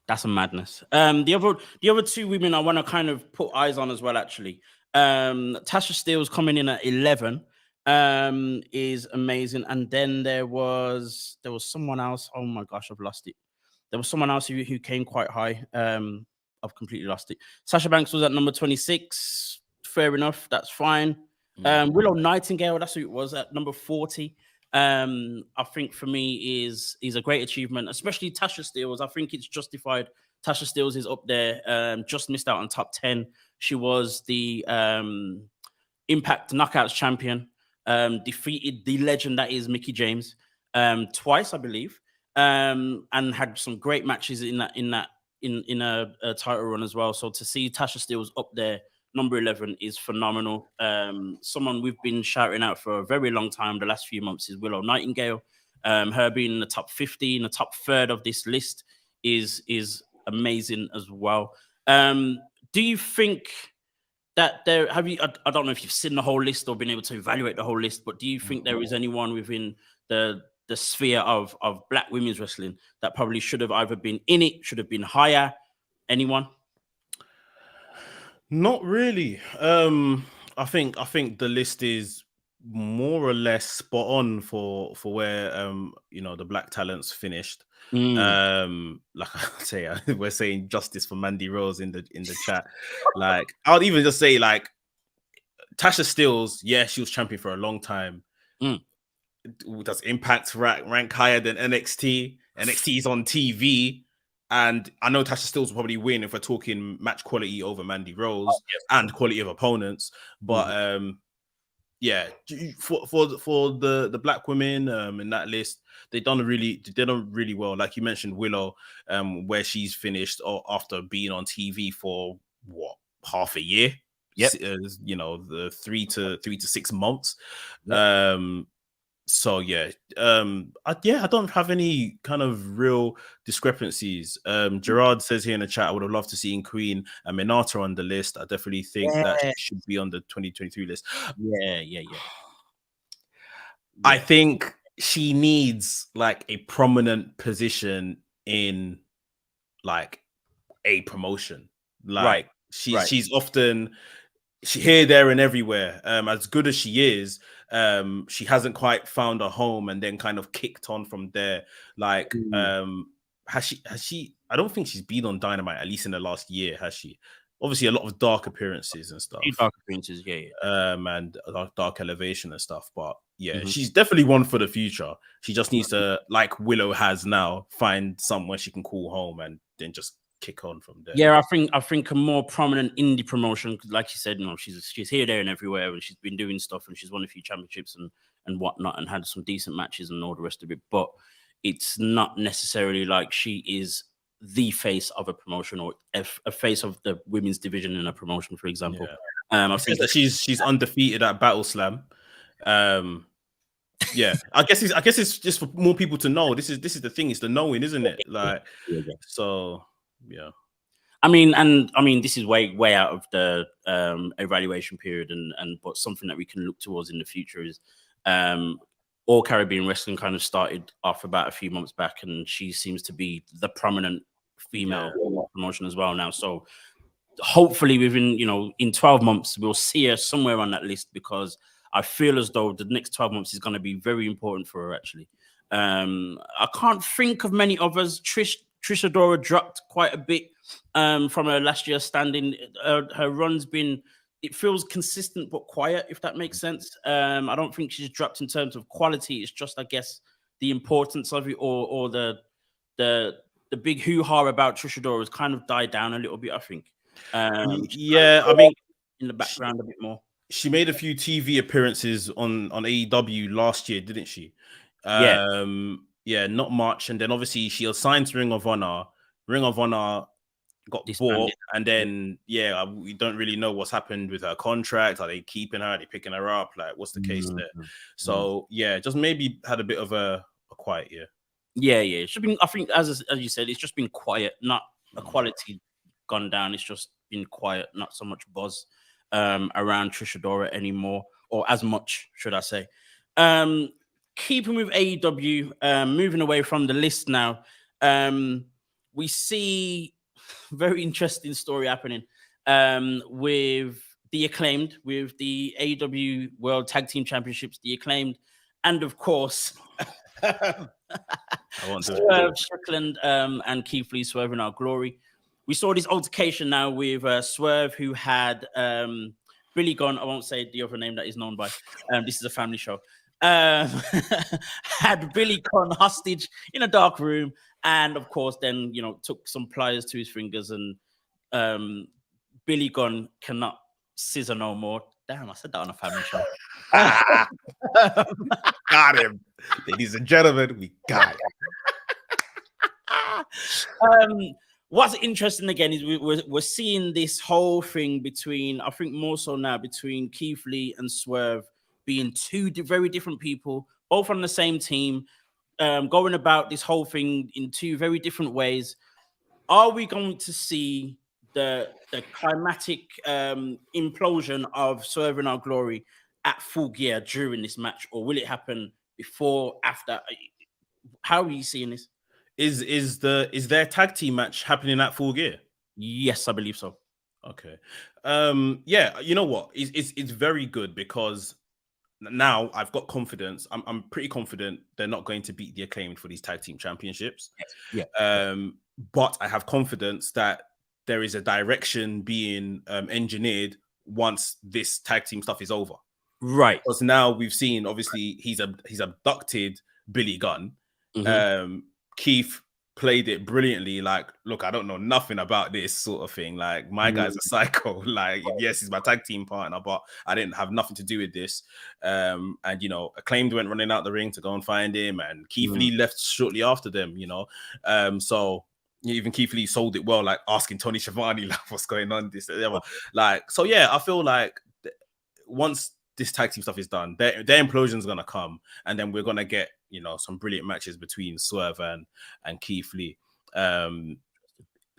That's a madness. The other two women I want to kind of put eyes on as well, actually. Tasha Steelz coming in at 11 is amazing. And then there was someone else. Oh my gosh, I've lost it. There was someone else who came quite high. I've completely lost it. Sasha Banks was at number 26. Fair enough. That's fine. Willow Nightingale, that's who it was, at number 40. I think for me is a great achievement, especially Tasha Steelz. I think it's justified. Tasha Steelz is up there. Just missed out on top 10. She was the Impact Knockouts champion. Defeated the legend that is Mickie James twice, I believe, and had some great matches in a title run as well. So to see Tasha Steelz up there, number 11, is phenomenal. Someone we've been shouting out for a very long time the last few months is Willow Nightingale. Her being in the top 50, in the top third of this list is amazing as well. Do you think that there I don't know if you've seen the whole list or been able to evaluate the whole list, but do you think there is anyone within the sphere of Black women's wrestling that probably should have either been in it, should have been higher? Anyone? Not really. I think the list is more or less spot on for where the Black talents finished. Like I say, we're saying justice for Mandy Rose in the chat. Like, I would even just say, like, Tasha Steelz, yeah, she was champion for a long time. Does Impact rank higher than NXT? NXT is on TV, and I know Tasha Steelz will probably win if we're talking match quality over Mandy Rose and quality of opponents. But yeah, for the Black women in that list, they done really well. Like you mentioned, Willow, where she's finished after being on TV for what, half a year. Yep. The 3 to 6 months. Yep. So yeah, I don't have any kind of real discrepancies. Gerard says here in the chat, I would have loved to see Queen and Minata on the list. I definitely think that she should be on the 2023 list. Yeah. I think she needs like a prominent position in like a promotion. Like she's often here, there, and everywhere. As good as she is, she hasn't quite found a home and then kind of kicked on from there. Like, has she? I don't think she's been on Dynamite, at least in the last year, has she? Obviously, a lot of dark appearances and stuff. Dark appearances, yeah. And dark elevation and stuff. But yeah, she's definitely one for the future. She just needs to, like Willow has now, find somewhere she can call home and then just kick on from there. Yeah, I think a more prominent indie promotion, like you said, she's here, there, and everywhere, and she's been doing stuff, and she's won a few championships and whatnot, and had some decent matches and all the rest of it. But it's not necessarily like she is the face of a promotion or a face of the women's division in a promotion, for example. I think that she's undefeated at Battle Slam. Yeah, I guess it's just for more people to know. This is the thing, it's the knowing, isn't it? Like, so yeah. I mean, this is way out of the evaluation period, but something that we can look towards in the future is All Caribbean Wrestling kind of started off about a few months back, and she seems to be the prominent female promotion as well now. So hopefully within, in 12 months, we'll see her somewhere on that list, because I feel as though the next 12 months is going to be very important for her, actually. I can't think of many others. Trish Adora dropped quite a bit from her last year's standing. Her run's been, it feels consistent but quiet, if that makes sense. I don't think she's dropped in terms of quality. It's just, I guess, the importance of it, or the big hoo-ha about Trish Adora has kind of died down a little bit, I think. Yeah, I mean, in the background a bit more. She made a few TV appearances on AEW last year, didn't she? Yeah, not much. And then obviously she was signed to Ring of Honor. Ring of Honor got bought, and then we don't really know what's happened with her contract. Are they keeping her? Are they picking her up? Like, what's the case there? So yeah, just maybe had a bit of a quiet year. Yeah. It's just been, I think, as you said, it's just been quiet, not a quality gone down. It's just been quiet, not so much buzz around Trish Adora anymore, or as much, should I say. Keeping with AEW, moving away from the list now, we see very interesting story happening with the Acclaimed, with the AEW World Tag Team Championships, the Acclaimed, and of course, I won't do it. Strickland and Keith Lee Swerve in our glory. We saw this altercation now with Swerve, who had Billy Gunn. I won't say the other name that is known by. This is a family show. Had Billy Gunn hostage in a dark room, and of course, then took some pliers to his fingers, and Billy Gunn cannot scissor no more. Damn, I said that on a family show. Got him, ladies and gentlemen. We got him. What's interesting again is we're seeing this whole thing between, I think more so now, between Keith Lee and Swerve being two very different people, both on the same team, going about this whole thing in two very different ways. Are we going to see the climatic implosion of Swerve in our glory at Full Gear during this match, or will it happen before, after? How are you seeing this? Is their tag team match happening at Full Gear? Yes, I believe so. Okay. Yeah, you know what? It's very good, because now I've got confidence. I'm pretty confident they're not going to beat the Acclaimed for these tag team championships. Yeah. But I have confidence that there is a direction being engineered once this tag team stuff is over. Right. Because now we've seen, obviously, he's abducted Billy Gunn. Mm-hmm. Keith played it brilliantly. Like, look, I don't know nothing about this sort of thing. Like, my guy's a psycho. Like, yes, he's my tag team partner, but I didn't have nothing to do with this. And Acclaimed went running out the ring to go and find him, and Keith Lee left shortly after them. So even Keith Lee sold it well, like asking Tony Schiavone, like, what's going on? This, like, so yeah, I feel like once this tag team stuff is done, their implosion is gonna come, and then we're gonna get some brilliant matches between Swerve and Keith Lee.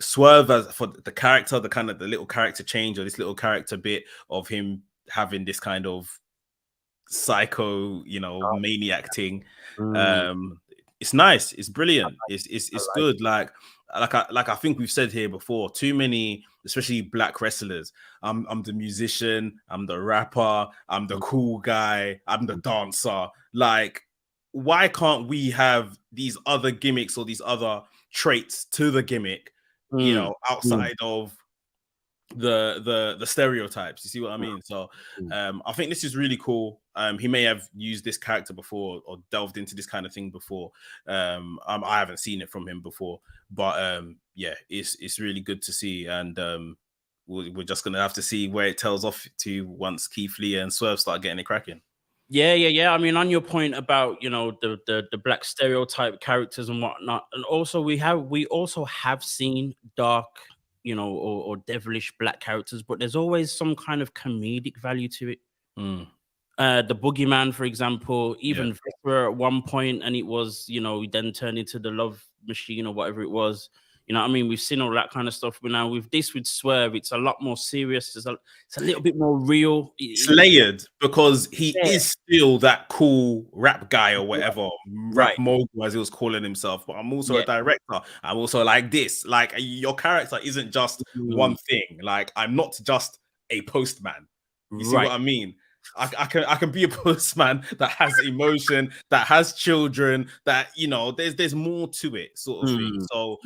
Swerve, as for the character, the kind of the little character change, or this little character bit of him having this kind of psycho, maniac thing. It's nice. It's brilliant. It's good. Like I think we've said here before, too many, especially black wrestlers. I'm the musician, I'm the rapper, I'm the cool guy, I'm the dancer. Like, why can't we have these other gimmicks or these other traits to the gimmick, outside of the stereotypes? You see what I mean? So I think this is really cool. He may have used this character before or delved into this kind of thing before. I haven't seen it from him before, but yeah, it's really good to see, and we're just gonna have to see where it tails off to once Keith Lee and Swerve start getting it cracking. Yeah. I mean, on your point about the black stereotype characters and whatnot, and also we also have seen dark, or devilish black characters, but there's always some kind of comedic value to it. The Boogeyman, for example, even Vesper at one point, and it was, he then turned into the Love Machine or whatever it was. I mean, we've seen all that kind of stuff, but now with Swerve, it's a lot more serious. It's a little bit more real. It's layered, because he is still that cool rap guy or whatever, rap mogul as he was calling himself. But I'm also a director. I'm also like this. Like, your character isn't just one thing. Like, I'm not just a postman. You see what I mean? I can be a postman that has emotion, that has children, that there's more to it, sort of thing. So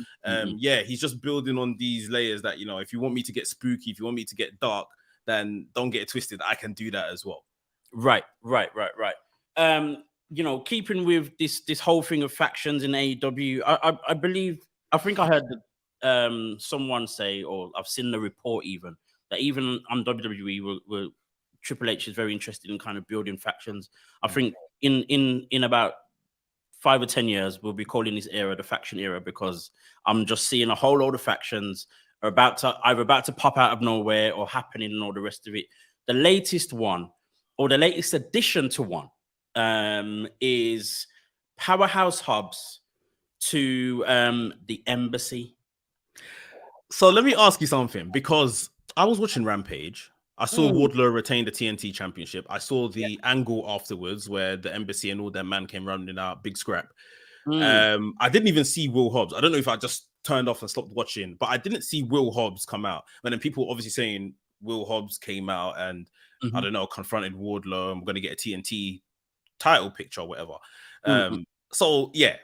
yeah, he's just building on these layers that if you want me to get spooky, if you want me to get dark, then don't get it twisted. I can do that as well. Right. Keeping with this whole thing of factions in AEW, I think I heard someone say, or I've seen the report even, that even on WWE we're Triple H is very interested in kind of building factions. I think in about 5 or 10 years, we'll be calling this era the faction era, because I'm just seeing a whole load of factions are about to pop out of nowhere or happening and all the rest of it. The latest one, or the latest addition to one, is Powerhouse Hobbs to the Embassy. So let me ask you something, because I was watching Rampage. I saw Wardlow retain the TNT championship. I saw the angle afterwards where the Embassy and all their man came running out, big scrap. I didn't even see Will Hobbs. I don't know if I just turned off and stopped watching, but I didn't see Will Hobbs come out. And then people obviously saying Will Hobbs came out and, I don't know, confronted Wardlow. I'm going to get a TNT title picture or whatever. So, yeah,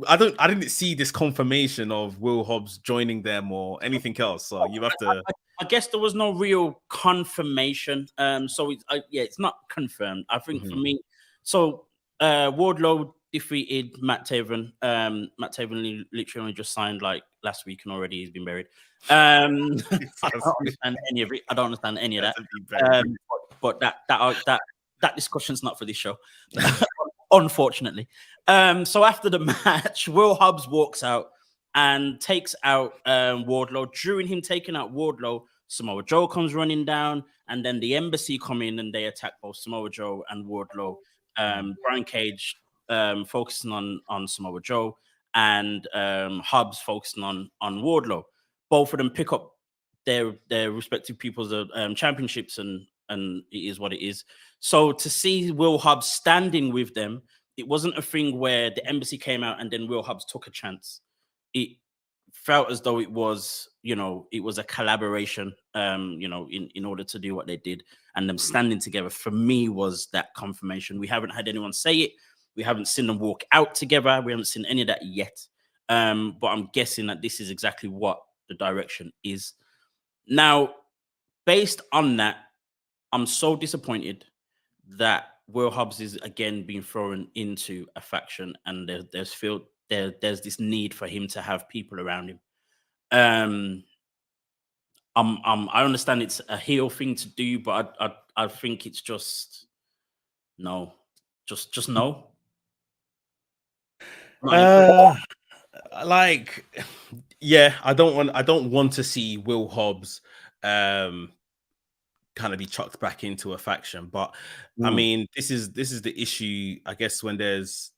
I didn't see this confirmation of Will Hobbs joining them or anything else. So you have to. I guess there was no real confirmation. So it's not confirmed. I think for me, so Wardlow defeated Matt Taven. Matt Taven literally only just signed like last week, and already he's been buried. I don't understand any of it. I don't understand any of that. But that discussion's not for this show, unfortunately. So after the match, Will Hobbs walks out and takes out Wardlow. During him taking out Wardlow, Samoa Joe comes running down, and then the embassy come in and they attack both Samoa Joe and Wardlow. Brian Cage focusing on Samoa Joe, and Hobbs focusing on Wardlow. Both of them pick up their respective people's championships, and it is what it is. So to see Will Hobbs standing with them, it wasn't a thing where the embassy came out and then Will Hobbs took a chance. It felt as though it was, it was a collaboration, in order to do what they did, and them standing together for me was that confirmation. We haven't had anyone say it. We haven't seen them walk out together. We haven't seen any of that yet. But I'm guessing that this is exactly what the direction is. Now, based on that, I'm so disappointed that Will Hobbs is again being thrown into a faction, and there's this need for him to have people around him. I understand it's a heel thing to do, but I think it's just no, just no. I don't want to see Will Hobbs kind of be chucked back into a faction, but I mean, this is the issue, I guess, when there's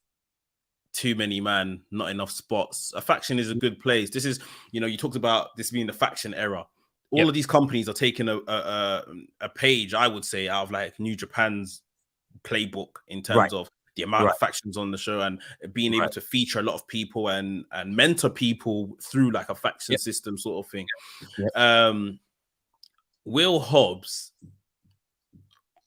too many man, not enough spots. A faction is a good place. This is, you talked about this being the faction era. All of these companies are taking a page, I would say, out of like New Japan's playbook in terms of the amount of factions on the show, and being able to feature a lot of people and mentor people through like a faction system sort of thing. Will Hobbs,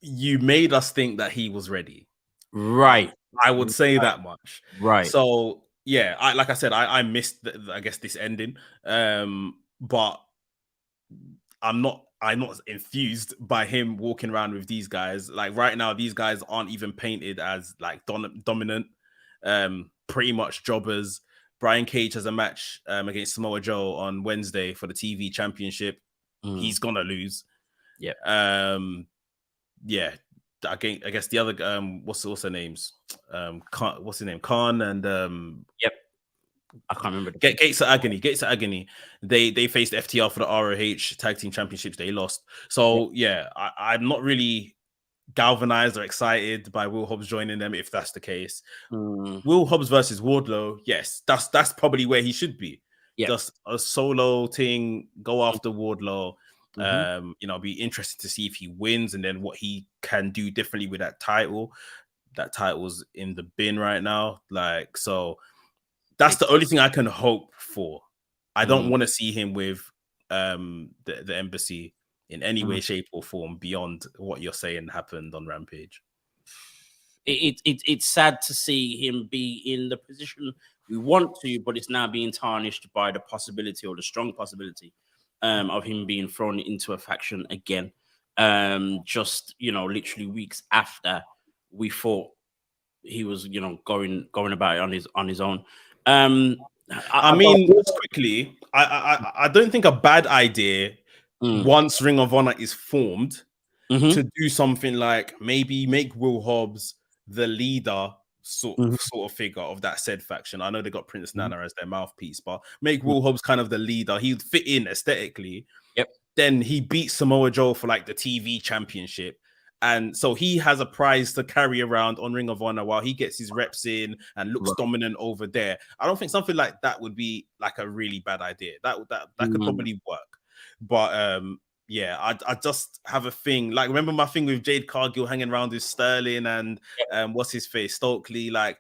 you made us think that he was ready. Right. I would say that much. Right. So yeah, like I said, I missed I guess this ending. But I'm not enthused by him walking around with these guys. Like right now, these guys aren't even painted as like dominant, pretty much jobbers. Brian Cage has a match against Samoa Joe on Wednesday for the TV championship. He's gonna lose. I guess the other what's their names? What's his name? Khan and I can't remember. Gates of Agony. They faced FTR for the ROH Tag Team Championships. They lost. So I'm not really galvanized or excited by Will Hobbs joining them if that's the case. Will Hobbs versus Wardlow, yes, that's probably where he should be. Just a solo thing, go after Wardlow. Be interested to see if he wins and then what he can do differently with that title. That title's in the bin right now. Like, so that's the only thing I can hope for. I don't want to see him with the embassy in any way, shape, or form beyond what you're saying happened on Rampage. It's sad to see him be in the position we want to, but it's now being tarnished by the possibility, or the strong possibility, of him being thrown into a faction again. Just literally weeks after we thought he was, going about it on his own. I mean, just quickly, I don't think a bad idea once Ring of Honor is formed to do something like maybe make Will Hobbs the leader sort of figure of that said faction. I know they got Prince Nana as their mouthpiece, but make Will Hobbs kind of the leader. He'd fit in aesthetically. Then he beats Samoa Joe for like the TV championship. And so he has a prize to carry around on Ring of Honor while he gets his reps in and looks dominant over there. I don't think something like that would be like a really bad idea. That could probably work. But I just have a thing. Like, remember my thing with Jade Cargill hanging around with Sterling and what's his face, Stokely. Like,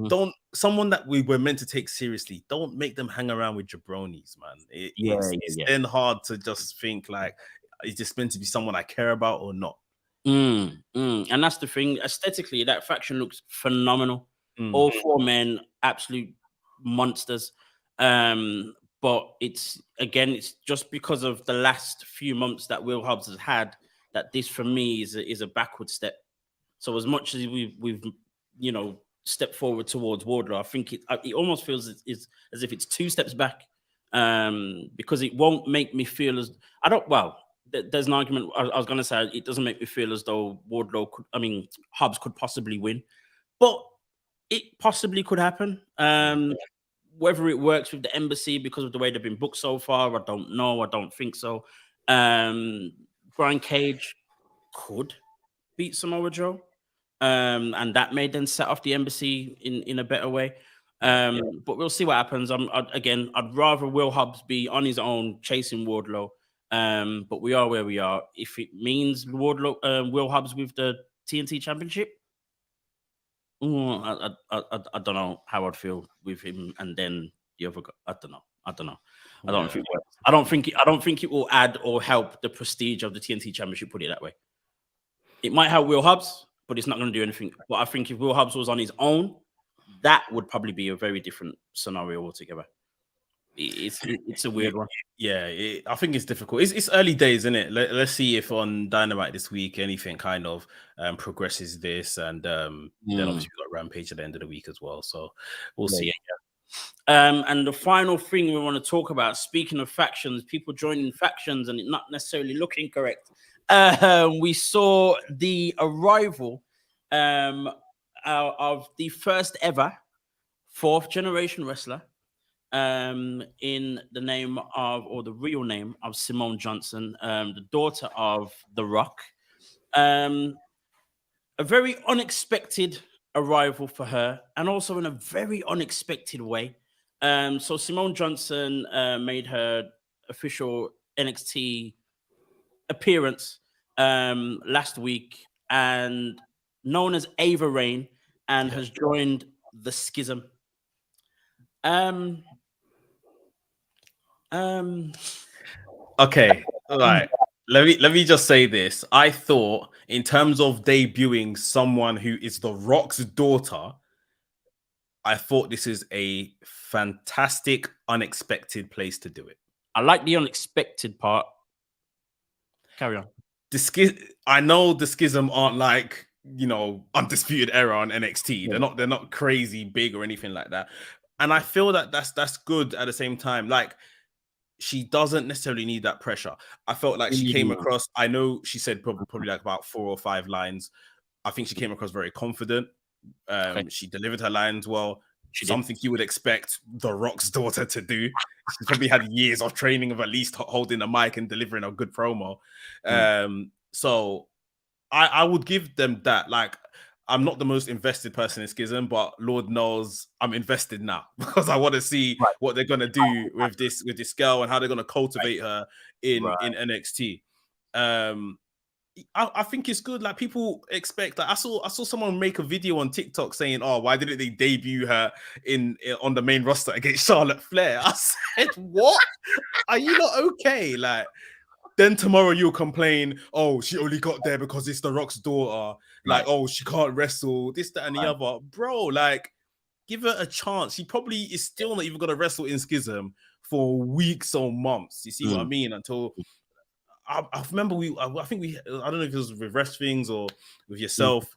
don't someone that we were meant to take seriously. Don't make them hang around with jabronis, man. It's then hard to just think like, is this meant to be someone I care about or not? And that's the thing. Aesthetically, that faction looks phenomenal. All four men, absolute monsters. But it's just because of the last few months that Will Hobbs has had that this for me is a backward step. So as much as we've stepped forward towards Wardlow, I think it almost feels as if it's 2 steps back, because it won't make me feel as there's an argument. I was going to say it doesn't make me feel as though Hobbs could possibly win, but it possibly could happen. Whether it works with the embassy because of the way they've been booked so far, I don't know. I don't think so. Brian Cage could beat Samoa Joe, and that may then set off the embassy in a better way. But we'll see what happens. I'd rather Will Hobbs be on his own chasing Wardlow. But we are where we are. If it means Will Hobbs with the TNT Championship, I don't know how I'd feel with him. And then the other guy, I don't know. I don't think it works. I don't think it will add or help the prestige of the TNT Championship. Put it that way. It might help Will Hobbs, but it's not going to do anything. But I think if Will Hobbs was on his own, that would probably be a very different scenario altogether. It's a weird one. Yeah, I think it's difficult. It's early days, isn't it? Let's see if on Dynamite this week anything kind of progresses this, and then obviously we've got Rampage at the end of the week as well. So we'll see. And the final thing we want to talk about, speaking of factions, people joining factions and it not necessarily looking correct. We saw the arrival of the first ever 4th generation wrestler. In the name of, or the real name of Simone Johnson, the daughter of The Rock. A very unexpected arrival for her, and also in a very unexpected way. So Simone Johnson made her official NXT appearance last week, and known as Ava Raine, and has joined the Schism. Okay, all right. Let me just say this. I thought, in terms of debuting someone who is The Rock's daughter, I thought this is a fantastic, unexpected place to do it. I like the unexpected part. Carry on. I know the Schism aren't like, Undisputed Era on NXT. Yeah. They're not crazy big or anything like that. And I feel that that's good at the same time. Like, she doesn't necessarily need that pressure. I felt like she came across, I know she said probably like about 4 or 5 lines. I think she came across very confident. She delivered her lines well. Something you would expect The Rock's daughter to do. She probably had years of training of at least holding a mic and delivering a good promo. So I would give them that. Like, I'm not the most invested person in Schism, but Lord knows I'm invested now because I want to see what they're gonna do with this girl and how they're gonna cultivate her in NXT. I think it's good. Like, people expect. Like, I saw someone make a video on TikTok saying, "Oh, why didn't they debut her on the main roster against Charlotte Flair?" I said, "What? Are you not okay?" Like, then tomorrow you'll complain, "Oh, she only got there because it's The Rock's daughter." Like, "Oh, she can't wrestle, this, that, and the other." Bro, like, give her a chance. She probably is still not even going to wrestle in Schism for weeks or months. You see what I mean? Until I remember I don't know if it was with Rest Things or with yourself.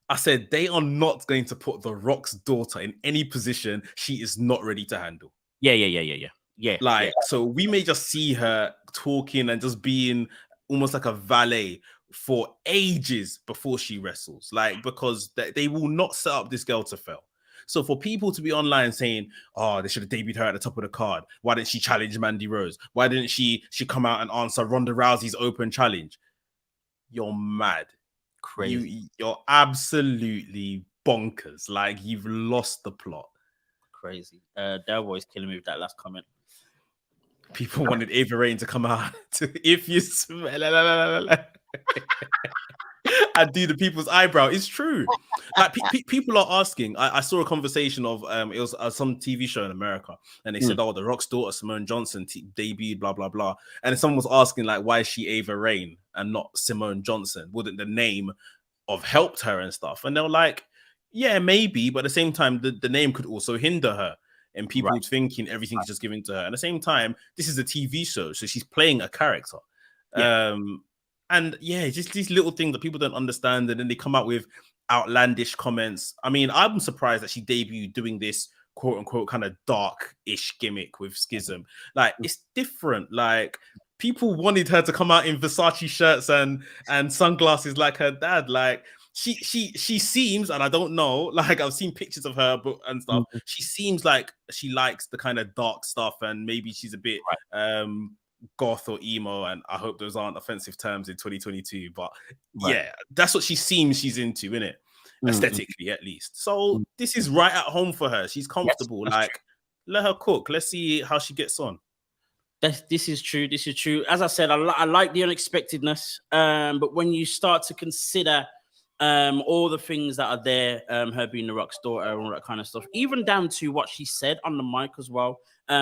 I said they are not going to put The Rock's daughter in any position she is not ready to handle. Yeah. So we may just see her talking and just being almost like a valet for ages before she wrestles, like, because they will not set up this girl to fail. So for people to be online saying, "Oh, they should have debuted her at the top of the card. Why didn't she challenge Mandy Rose? Why didn't she come out and answer Ronda Rousey's open challenge?" You're mad. Crazy. You're absolutely bonkers. Like, you've lost the plot. Crazy. Delboy's killing me with that last comment. People wanted Ava Raine to come out if you smell and do the people's eyebrow. It's true. Like, people are asking. I saw a conversation of it was some TV show in America, and they said, "Oh, The Rock's daughter Simone Johnson debuted, blah blah blah," and someone was asking, like, why is she Ava Raine and not Simone Johnson? Wouldn't the name have helped her and stuff? And they're like, Yeah, maybe, but at the same time, the name could also hinder her and people thinking everything's just given to her. At the same time, this is a TV show, so she's playing a character. And yeah, just these little things that people don't understand, and then they come out with outlandish comments. I mean, I'm surprised that she debuted doing this quote unquote kind of dark-ish gimmick with Schism. Like, it's different. Like, people wanted her to come out in Versace shirts and sunglasses like her dad. Like, she seems, and I don't know, like, I've seen pictures of her and stuff. She seems like she likes the kind of dark stuff, and maybe she's a bit goth or emo, and I hope those aren't offensive terms in 2022, but yeah, that's what she seems she's into, innit? Aesthetically, at least. So this is right at home for her. She's comfortable. Yes, like, let her cook. Let's see how she gets on. This is true. This is true. As I said, I like the unexpectedness, but when you start to consider all the things that are there, her being the Rock's daughter and all that kind of stuff, even down to what she said on the mic as well.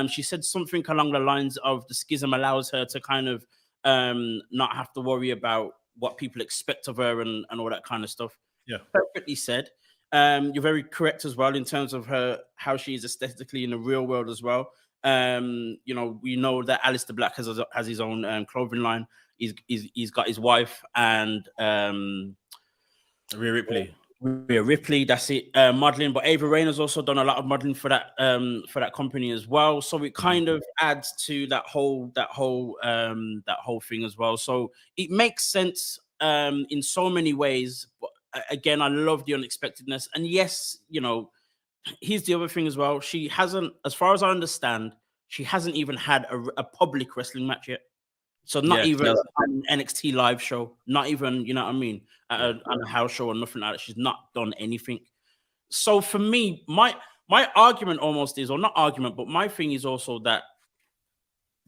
She said something along the lines of the Schism allows her to kind of not have to worry about what people expect of her and all that kind of stuff. Yeah, perfectly said. You're very correct as well in terms of how she is aesthetically in the real world as well. You know, we know that Aleister Black has his own clothing line. He's got his wife and Rhea Ripley, that's it. Modeling, but Ava Raine has also done a lot of modeling for that company as well. So it kind of adds to that whole thing as well. So it makes sense in so many ways. But again, I love the unexpectedness. And yes, you know, here's the other thing as well. She hasn't, as far as I understand, she hasn't even had a public wrestling match yet. So not even an NXT live show, not even, you know what I mean, on a house show or nothing like that. She's not done anything. So for me, my argument almost is, or not argument, but my thing is also that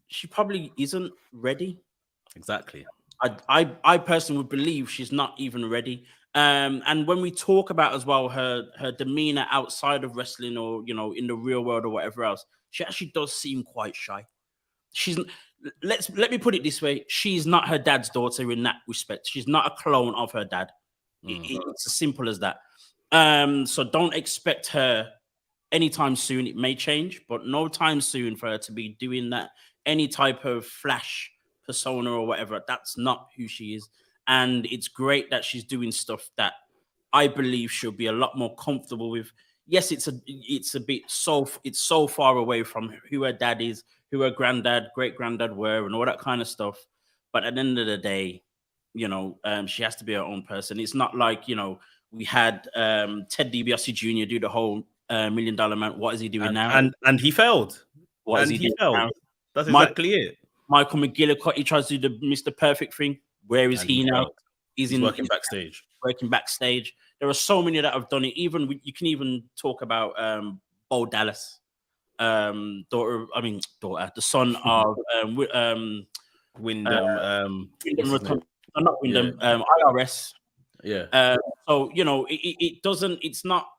she probably isn't ready. Exactly. I personally would believe she's not even ready. And when we talk about as well her demeanor outside of wrestling, or you know, in the real world or whatever else, she actually does seem quite shy. Let me put it this way: she's not her dad's daughter in that respect. She's not a clone of her dad. It's as simple as that. So don't expect her anytime soon. It may change, but no time soon for her to be doing that. Any type of flash persona or whatever. That's not who she is. And it's great that she's doing stuff that I believe she'll be a lot more comfortable with. Yes, it's so far away from who her dad is, who her granddad, great granddad were, and all that kind of stuff. But at the end of the day, you know, she has to be her own person. It's not like, you know, we had Ted DiBiase Jr. do the whole $1 Million Man. What is he doing now? And he failed. What is he doing now? That's exactly it. Michael McGillicuddy, he tries to do the Mr. Perfect thing. Where is he now? He's working backstage. Working backstage. There are so many that have done it. Even you can even talk about Bo Dallas, the son of Wyndham. Not Wyndham. IRS. Yeah. So you know, it doesn't. It's not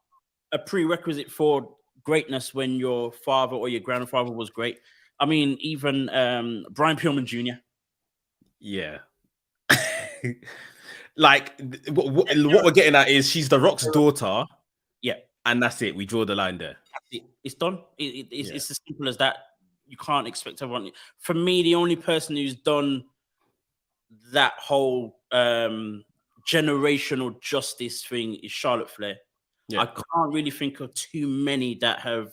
a prerequisite for greatness when your father or your grandfather was great. I mean, even Brian Pillman Jr. Yeah. Like what we're getting at is she's the Rock's daughter. Yeah. And that's it. We draw the line there. It's done. It's as simple as that. You can't expect everyone. For me, the only person who's done that whole generational justice thing is Charlotte Flair. Yeah. I can't really think of too many that have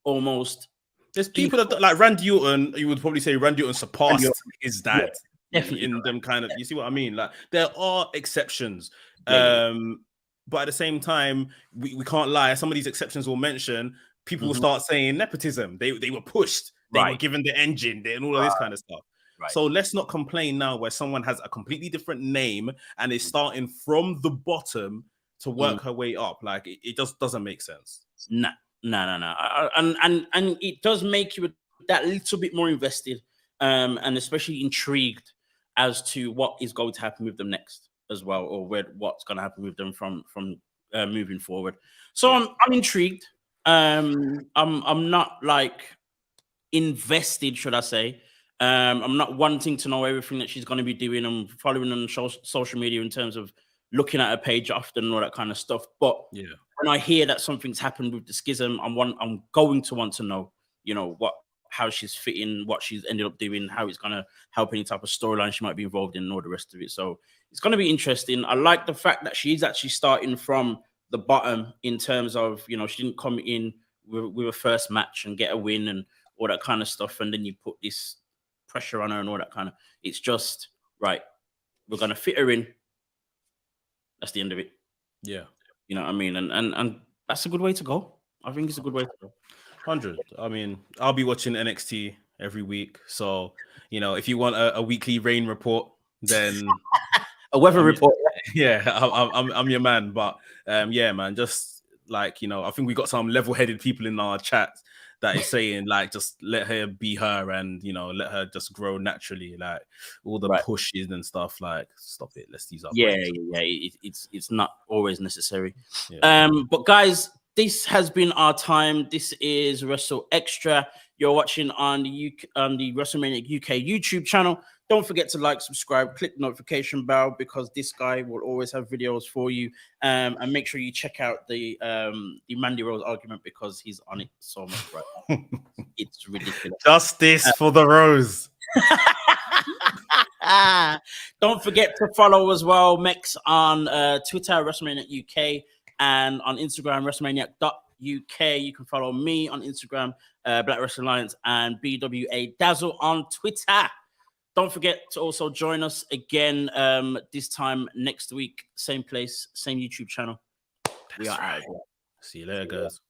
almost. There's people that like Randy Orton. You would probably say Randy Orton surpassed his dad. Yeah, definitely in them kind of. You see what I mean? Like there are exceptions. But at the same time, we can't lie. Some of these exceptions we'll mention, people will start saying nepotism. They were pushed. They were given the engine and all of this kind of stuff. Right. So let's not complain now where someone has a completely different name and is starting from the bottom to work her way up. Like it just doesn't make sense. No. And it does make you that little bit more invested and especially intrigued as to what is going to happen with them next as well, or what's going to happen with them from moving forward. So I'm intrigued. I'm not like invested, should I say. I'm not wanting to know everything that she's going to be doing. I'm following on social media in terms of looking at her page often and all that kind of stuff. But when I hear that something's happened with the schism, I'm going to want to know, you know, how she's fitting, what she's ended up doing, how it's going to help any type of storyline she might be involved in and all the rest of it. So it's going to be interesting. I like the fact that she's actually starting from the bottom in terms of, you know, she didn't come in with a first match and get a win and all that kind of stuff. And then you put this pressure on her and all that kind of, it's just, right, we're going to fit her in. That's the end of it. Yeah. You know what I mean? And that's a good way to go. I think it's a good way to go. 100. I mean, I'll be watching NXT every week. So, you know, if you want a weekly rain report, then a weather report. Yeah, I'm your man. But yeah, man, just like, you know, I think we got some level-headed people in our chat that is saying, like, just let her be her and, you know, let her just grow naturally. Like, all the pushes and stuff, like, stop it. Let's use our brains. It's not always necessary. But guys, this has been our time. This is WrstlXtra. You're watching on the WrestleManiac UK YouTube channel. Don't forget to like, subscribe, click the notification bell, because this guy will always have videos for you. And make sure you check out the Mandy Rose argument, because he's on it so much right now. It's ridiculous. Justice for the Rose. Don't forget to follow as well Mex on Twitter, WrestleManiac UK, and on Instagram, WrestleManiac.uk. You can follow me on Instagram, Black Wrestling Alliance, and BWA Dazzle on Twitter. Don't forget to also join us again this time next week. Same place, same YouTube channel. We are out. See you later, guys.